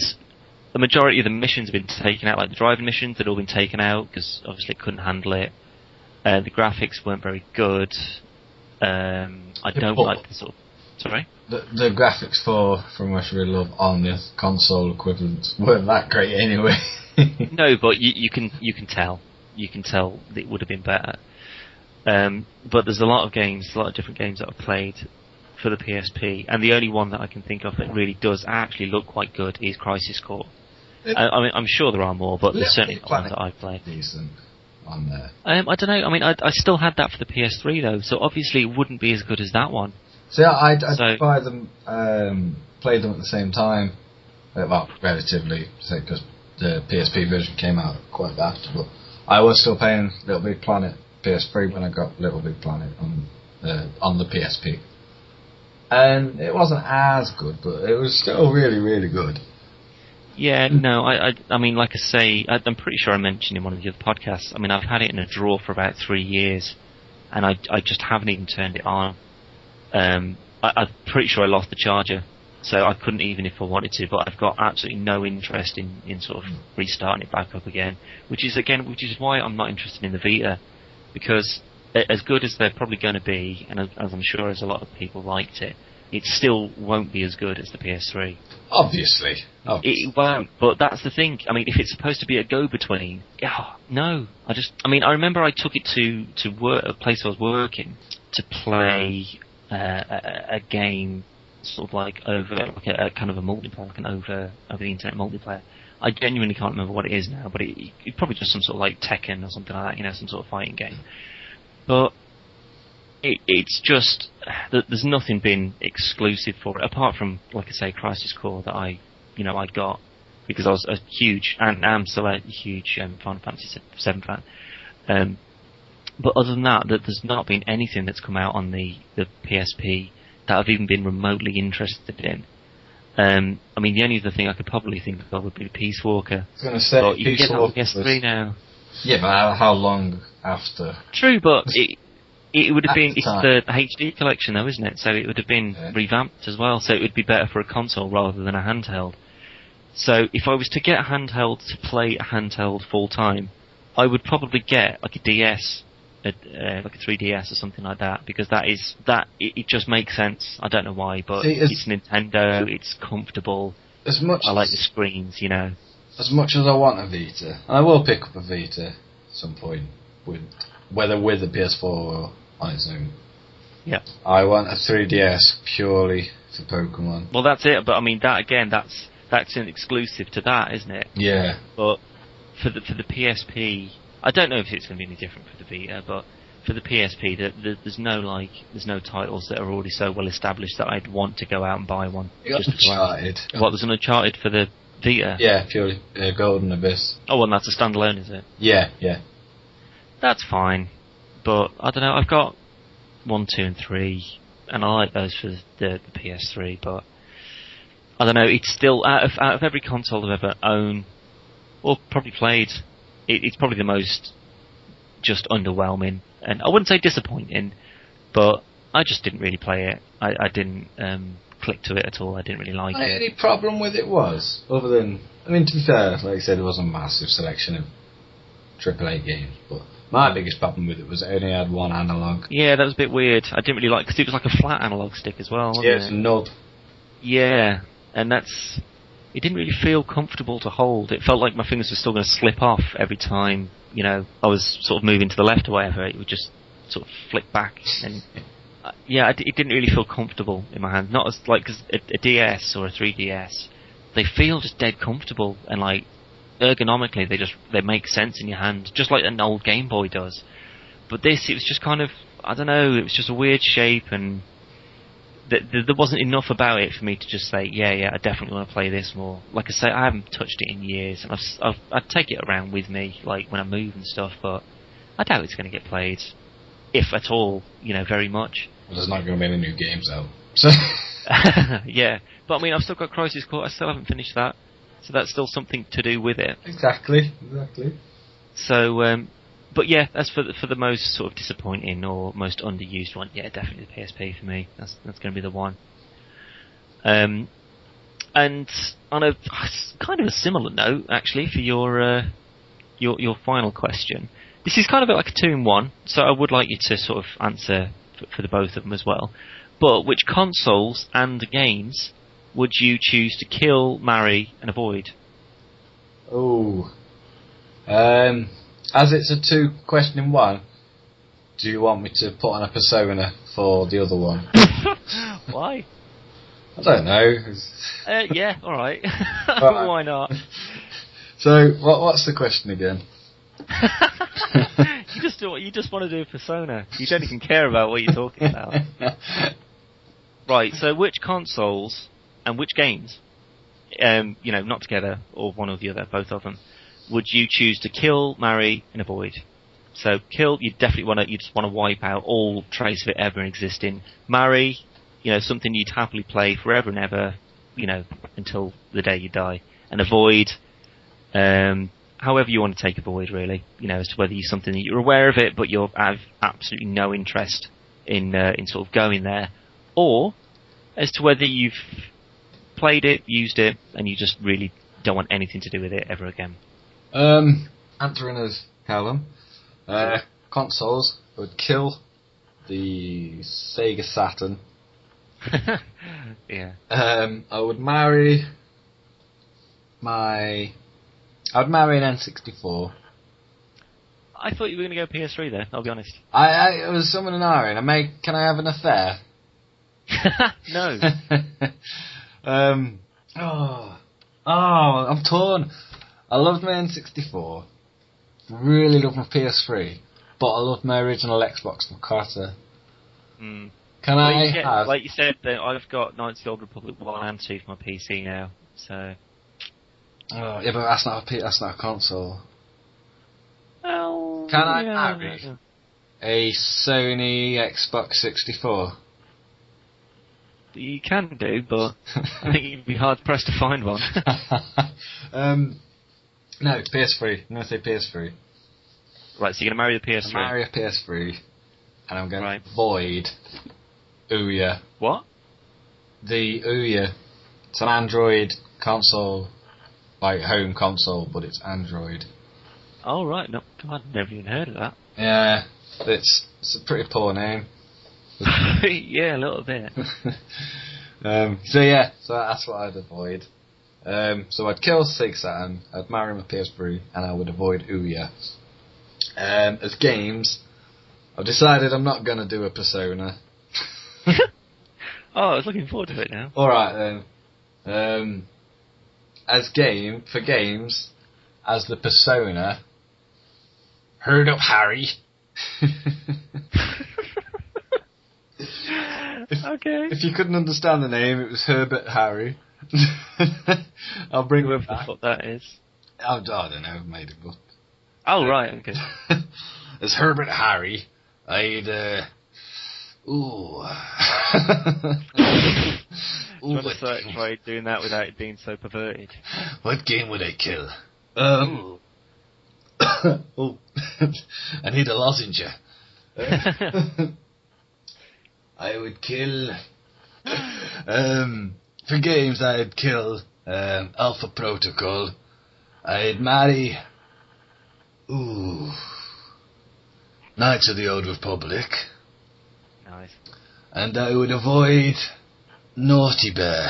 the majority of the missions have been taken out, like the driving missions had all been taken out because obviously it couldn't handle it. The graphics weren't very good. I don't like the sort of... Sorry? The graphics for From Russia with Love on the console equivalents weren't that great anyway. No, but you can tell. You can tell it would have been better. But there's a lot of different games that I've played for the PSP, and the only one that I can think of that really does actually look quite good is Crisis Core. I mean, I'm sure there are more, but there's certainly one that I've played. Decent. on there. I don't know. I mean, I still had that for the PS3 though, so obviously it wouldn't be as good as that one. So yeah, I'd buy them, play them at the same time. Well, relatively, because the PSP version came out quite after. But I was still playing Little Big Planet PS3 when I got Little Big Planet on the PSP. And it wasn't as good, but it was still really, really good. Yeah, no, I mean, like I say, I'm pretty sure I mentioned in one of the other podcasts, I mean, I've had it in a drawer for about 3 years, and I just haven't even turned it on. I'm pretty sure I lost the charger, so I couldn't even if I wanted to, but I've got absolutely no interest in sort of restarting it back up again, which is why I'm not interested in the Vita, because as good as they're probably going to be, and as I'm sure as a lot of people liked it, it still won't be as good as the PS3. Obviously. It won't, but that's the thing. I mean, if it's supposed to be a go-between, no. I remember I took it to work, a place I was working, to play a game, sort of like over, like a kind of a multiplayer, like an over the internet multiplayer. I genuinely can't remember what it is now, but it probably just some sort of like Tekken or something like that, some sort of fighting game. But it's just that there's nothing been exclusive for it, apart from, like I say, Crisis Core that I got because I was a huge, and am still a huge Final Fantasy VII fan. But other than that, there's not been anything that's come out on the PSP that I've even been remotely interested in. I mean, the only other thing I could probably think of would be Peace Walker. I was going to say, but you can get that on PS3 now. Yeah, but how long after? True, but it would have been, it's the HD collection though, isn't it? So it would have been revamped as well, so it would be better for a console rather than a handheld. So if I was to get a handheld to play a handheld full time, I would probably get like a DS, like a 3DS or something like that, because it just makes sense. I don't know why, but it's Nintendo, it's comfortable. I like the screens, As much as I want a Vita, and I will pick up a Vita at some point, whether with a PS4 or on its own. Yeah. I want a 3DS purely for Pokemon. Well, that's it. But I mean, that again, that's an exclusive to that, isn't it? Yeah. But for the PSP, I don't know if it's going to be any different for the Vita, but for the PSP, there's no titles that are already so well established that I'd want to go out and buy one. You got Uncharted. What, there's an Uncharted for the Vita? Yeah, purely Golden Abyss. Oh, and that's a standalone, is it? Yeah. That's fine, but I don't know. I've got 1, 2, and 3, and I like those for the PS3. But I don't know. It's still out of every console I've ever owned or probably played, it's probably the most just underwhelming, and I wouldn't say disappointing, but I just didn't really play it. I didn't click to it at all. I didn't really like it. The only problem with it was, other than, I mean, to be fair, like I said, it wasn't a massive selection of AAA games, but my biggest problem with it was it only had one analog. Yeah, that was a bit weird. I didn't really like, because it was like a flat analog stick as well, wasn't it? Yeah, it's a nub. Yeah, and it didn't really feel comfortable to hold. It felt like my fingers were still going to slip off every time, I was sort of moving to the left or whatever. It would just sort of flick back, and it didn't really feel comfortable in my hand. Not as like, cause a DS or a 3DS, they feel just dead comfortable, and like ergonomically they make sense in your hand, just like an old Game Boy does. But this, it was just kind of, I don't know, it was just a weird shape, and there wasn't enough about it for me to just say, I definitely want to play this more. Like I say, I haven't touched it in years, and I'd take it around with me, like when I move and stuff, but I doubt it's going to get played, if at all, very much. Well, there's not going to be any new games out. So. Yeah, but I mean, I've still got Crisis Core, I still haven't finished that, so that's still something to do with it. Exactly. So, but yeah, as for the most sort of disappointing or most underused one, definitely the PSP for me. That's going to be the one. And on a kind of a similar note, actually, for your final question, this is kind of like a 2-in-1. So I would like you to sort of answer for the both of them as well. But which consoles and games would you choose to kill, marry, and avoid? Oh. As it's a 2 question in 1, do you want me to put on a persona for the other one? Why? I don't know. Yeah, alright. Why not? So, what's the question again? You just want to do a Persona. You don't even care about what you're talking about. Right. So, which consoles and which games, not together or one or the other, both of them, would you choose to kill, marry, and avoid? So, kill, you just want to wipe out all trace of it ever existing. Marry, something you'd happily play forever and ever, until the day you die. And avoid, however you want to take avoid, really, as to whether you're something that you're aware of it, but you have absolutely no interest in sort of going there, or as to whether you've played it, used it, and you just really don't want anything to do with it ever again. Answering as Callum, consoles, I would kill the Sega Saturn. Yeah. I would marry an N64. I thought you were going to go PS3 there, I'll be honest. It was someone and I. Can I have an affair? No. I'm torn. I loved my N64. Really loved my PS3. But I loved my original Xbox from Carter. Mm. Can I have... Like you said, I've got Knights of the Old Republic 1 and 2 for my PC now, so... Oh, yeah, but that's not a console. Well, Can I marry a Sony Xbox 64? You can do, but I think you'd be hard-pressed to find one. No, PS3. I'm going to say PS3. Right, so you're going to marry the PS3? I'll marry a PS3, and I'm going to avoid Ouya. What? The Ouya. It's an Android console, like home console, but it's Android. Oh, right. No, God, I've never even heard of that. Yeah, it's a pretty poor name. Yeah, a little bit. So that's what I'd avoid. So I'd kill Sega Saturn, I'd marry my PS3, and I would avoid Ouya. As games, I've decided I'm not going to do a Persona. Oh, I was looking forward to it now. Alright then. For games, as the Persona, heard of Harry? Okay. If you couldn't understand the name, it was Herbert Harry. I'll bring whoever it back. the fuck that is. I don't know, I've made it up. Oh, right, okay. As Herbert Harry, I'd, ooh. Trying to try doing that without it being so perverted. What game would I kill? Oh. I need a lozenge. I would kill... for games, I'd kill Alpha Protocol. I'd marry... Knights of the Old Republic. Nice. And I would avoid Naughty Bear.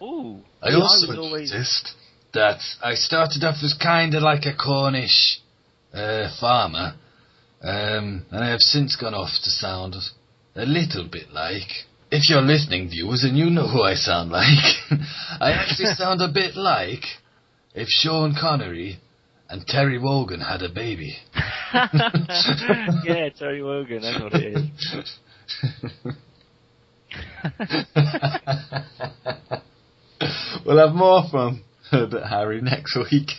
Ooh. I also noticed that I started off as kind of like a Cornish farmer, and I have since gone off to sound a little bit like... If you're listening, viewers, and you know who I sound like, I actually sound a bit like if Sean Connery and Terry Wogan had a baby. Yeah, Terry Wogan, that's what it is. We'll have more from Herbert Harry next week.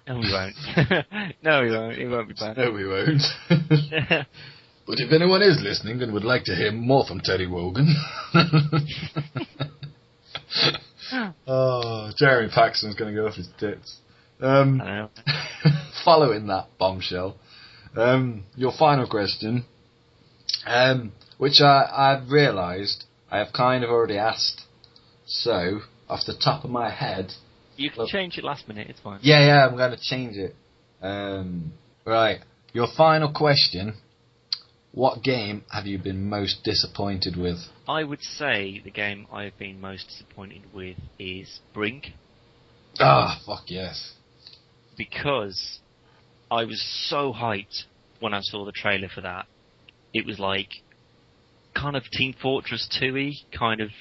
No, we won't. No, we won't. It won't be bad. No, we won't. But if anyone is listening and would like to hear more from Terry Wogan... Oh, Jeremy Paxton's going to go off his tits. I know. Following that bombshell, your final question, which I've realised I have kind of already asked, so, off the top of my head... You can change it last minute, it's fine. Yeah, I'm going to change it. Right, your final question... What game have you been most disappointed with? I would say the game I've been most disappointed with is Brink. Ah, fuck yes. Because I was so hyped when I saw the trailer for that. It was like kind of Team Fortress 2-y, kind of,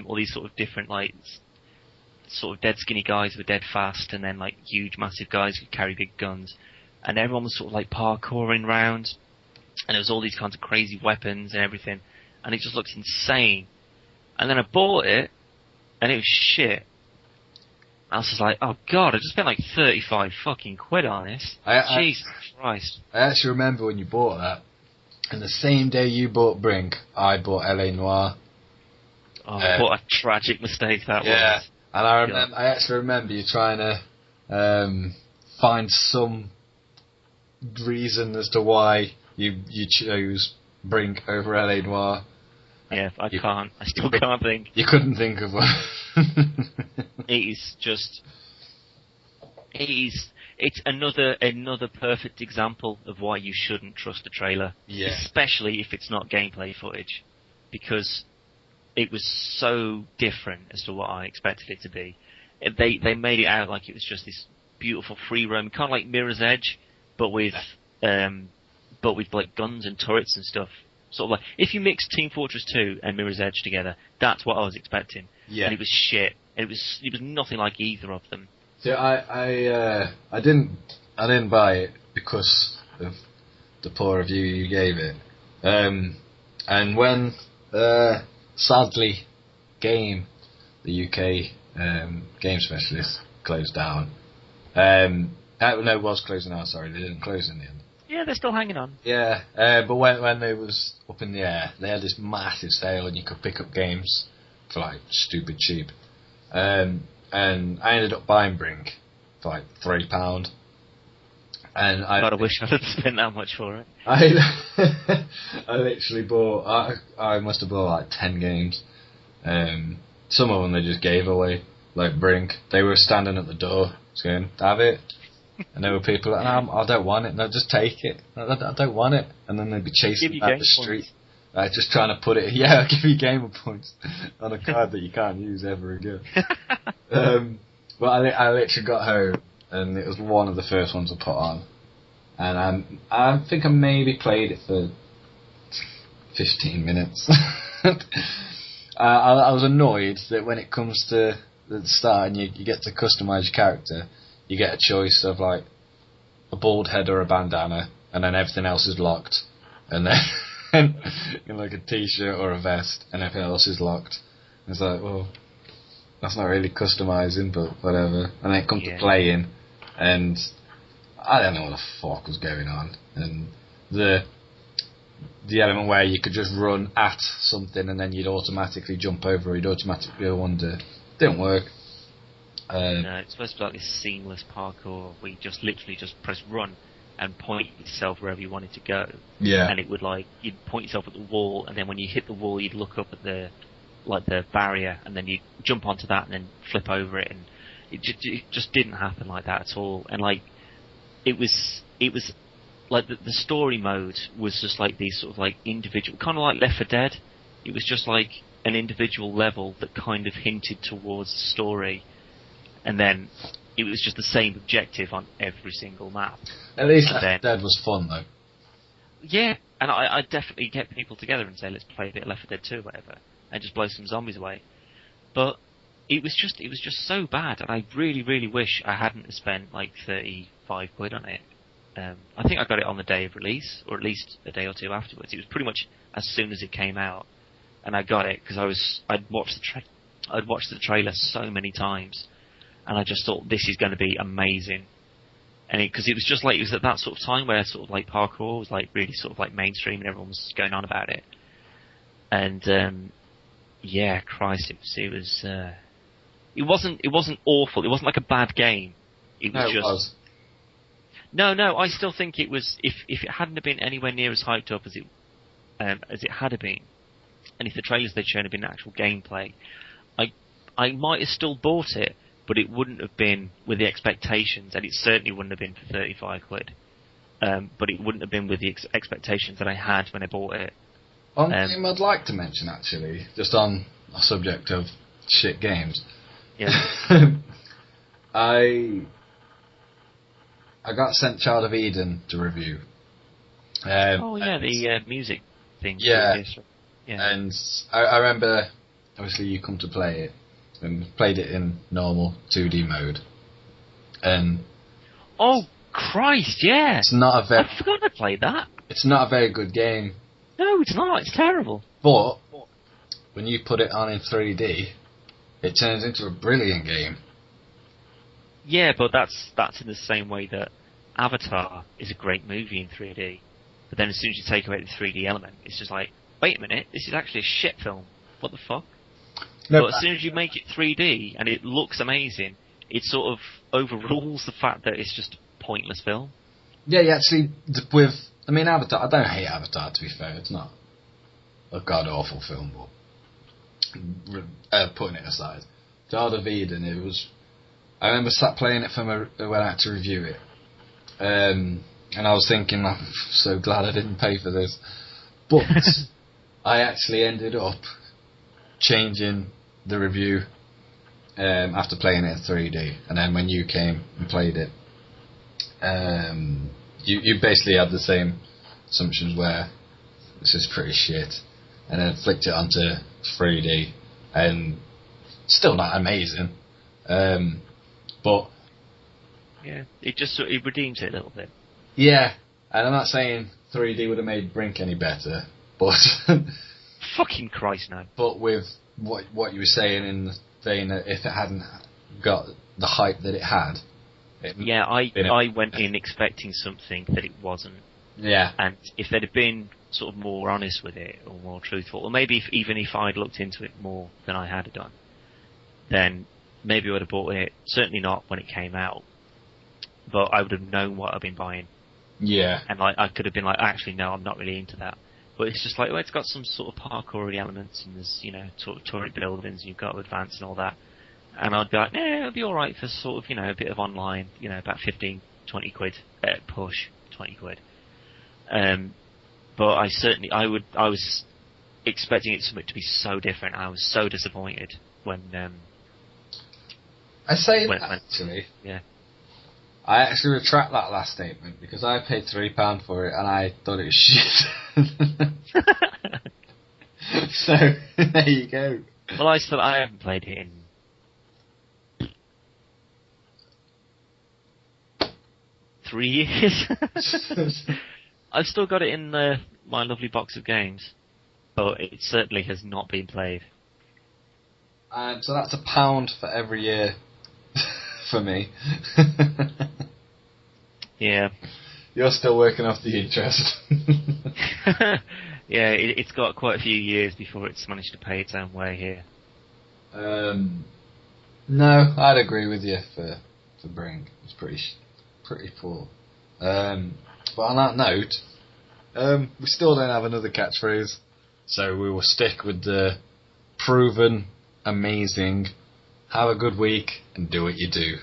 all these sort of different, like, sort of dead skinny guys who were dead fast, and then like huge massive guys who carry big guns, and everyone was sort of like parkouring round, and there was all these kinds of crazy weapons and everything, and it just looked insane. And then I bought it, and it was shit. I was just like, oh god, I just spent like 35 fucking quid on this. Jesus Christ. I actually remember when you bought that, and the same day you bought Brink, I bought LA Noire. Oh, what a tragic mistake that was. Yeah, and I actually remember you trying to find some reason as to why you chose Brink over LA Noire. Yeah, I still can't think. You couldn't think of one. It's another perfect example of why you shouldn't trust a trailer. Yeah. Especially if it's not gameplay footage. Because it was so different as to what I expected it to be. They made it out like it was just this beautiful free roam, kind of like Mirror's Edge, but with like guns and turrets and stuff. Sort of like if you mix Team Fortress 2 and Mirror's Edge together, that's what I was expecting. Yeah. And it was shit. It was nothing like either of them. So I didn't buy it because of the poor review you gave it. And when sadly the UK game specialist closed down. No, it was closing down. Sorry, they didn't close in the end. Yeah, they're still hanging on. Yeah, but when they was up in the air, they had this massive sale and you could pick up games for like stupid cheap. And I ended up buying Brink for like £3. And I wish I had spent that much for it. I literally bought. I must have bought like 10 games. Some of them they just gave away, like Brink. They were standing at the door saying, "Have it." And there were people like, no, I don't want it. No, just take it. I don't want it. And then they'd be chasing me down the street. Just trying to put it, I'll give you gamer points on a card that you can't use ever again. But I literally got home, and it was one of the first ones I put on. And I think I maybe played it for 15 minutes. I was annoyed that when it comes to the start and you get to customise your character, you get a choice of like a bald head or a bandana, and then everything else is locked. And then like a t-shirt or a vest, and everything else is locked. It's like, well, that's not really customising, but whatever. And then it comes to playing, and I don't know what the fuck was going on. And the element where you could just run at something and then you'd automatically jump over or you'd automatically go under didn't work. No, it's supposed to be like this seamless parkour where you just literally just press run and point yourself wherever you wanted to go. Yeah. And it would you'd point yourself at the wall, and then when you hit the wall you'd look up at the barrier, and then you jump onto that and then flip over it, and it just didn't happen like that at all. And it was like the story mode was just like these sort of like individual, kind of like Left 4 Dead. It was just like an individual level that kind of hinted towards the story, and then it was just the same objective on every single map. At least Left 4 Dead was fun though. Yeah, and I definitely get people together and say, let's play a bit of Left 4 Dead 2 or whatever, and just blow some zombies away. But it was just so bad, and I really, really wish I hadn't spent like 35 quid on it. I think I got it on the day of release, or at least a day or two afterwards. It was pretty much as soon as it came out, and I got it because I'd watched the trailer so many times, and I just thought this is going to be amazing. And because it was just like, it was at that sort of time where sort of like parkour was like really sort of like mainstream and everyone was going on about it. And yeah, Christ, it wasn't awful. It wasn't like a bad game. It was No, I still think it was. If it hadn't been anywhere near as hyped up as it had been, and if the trailers they'd shown had been actual gameplay, I might have still bought it, but it wouldn't have been with the expectations, and it certainly wouldn't have been for 35 quid. But it wouldn't have been with the expectations that I had when I bought it. One thing I'd like to mention, actually, just on the subject of shit games. Yeah. I got sent Child of Eden to review. The music thing. Yeah. And I remember, obviously, you come to play it, and played it in normal 2D mode. And oh Christ, yeah! it's not a very. I forgot I played that. It's not a very good game. No, it's not. It's terrible. But when you put it on in 3D, it turns into a brilliant game. Yeah, but that's in the same way that Avatar is a great movie in 3D. But then as soon as you take away the 3D element, it's just like, wait a minute, this is actually a shit film. What the fuck? No, but as soon as you make it 3D and it looks amazing, it sort of overrules the fact that it's just a pointless film. Yeah, actually, Avatar, I don't hate Avatar, to be fair. It's not a god-awful film, but putting it aside. Garden of Eden, I remember sat playing it when I had to review it. And I was thinking, I'm so glad I didn't pay for this. But I actually ended up changing the review after playing it in 3D. And then when you came and played it, you basically had the same assumptions where this is pretty shit. And then flicked it onto 3D, and still not amazing. But yeah, it redeems it a little bit. Yeah, and I'm not saying 3D would have made Brink any better, but fucking Christ, no. But with what you were saying in the vein that if it hadn't got the hype that it had, I went in expecting something that it wasn't. Yeah, and if they'd have been sort of more honest with it or more truthful, or maybe even if I'd looked into it more than I had done, then maybe I would have bought it. Certainly not when it came out, but I would have known what I'd been buying. Yeah. And I could have been like, actually, no, I'm not really into that. But it's just like, well, it's got some sort of parkour elements, and there's, turret buildings, and you've got to advance and all that. And I'd be like, yeah, it'll be alright for sort of, a bit of online, about 15, 20 quid, push, 20 quid. But I was expecting it something to be so different. I was so disappointed when, I say that, actually. Yeah. I actually retract that last statement, because I paid £3 for it and I thought it was shit. So, there you go. Well, I haven't played it in 3 years. I've still got it in my lovely box of games, but it certainly has not been played. So that's £1 for every year for me. Yeah. You're still working off the interest. Yeah, it's got quite a few years before it's managed to pay its own way here. No, I'd agree with you for Brink. It's pretty poor. But on that note, we still don't have another catchphrase, so we will stick with the proven, amazing, have a good week, and do what you do.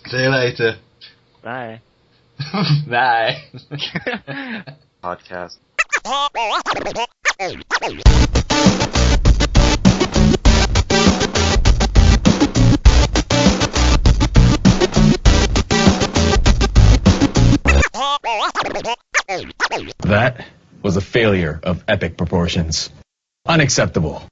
See you later. Bye. Bye. Podcast. That was a failure of epic proportions. Unacceptable.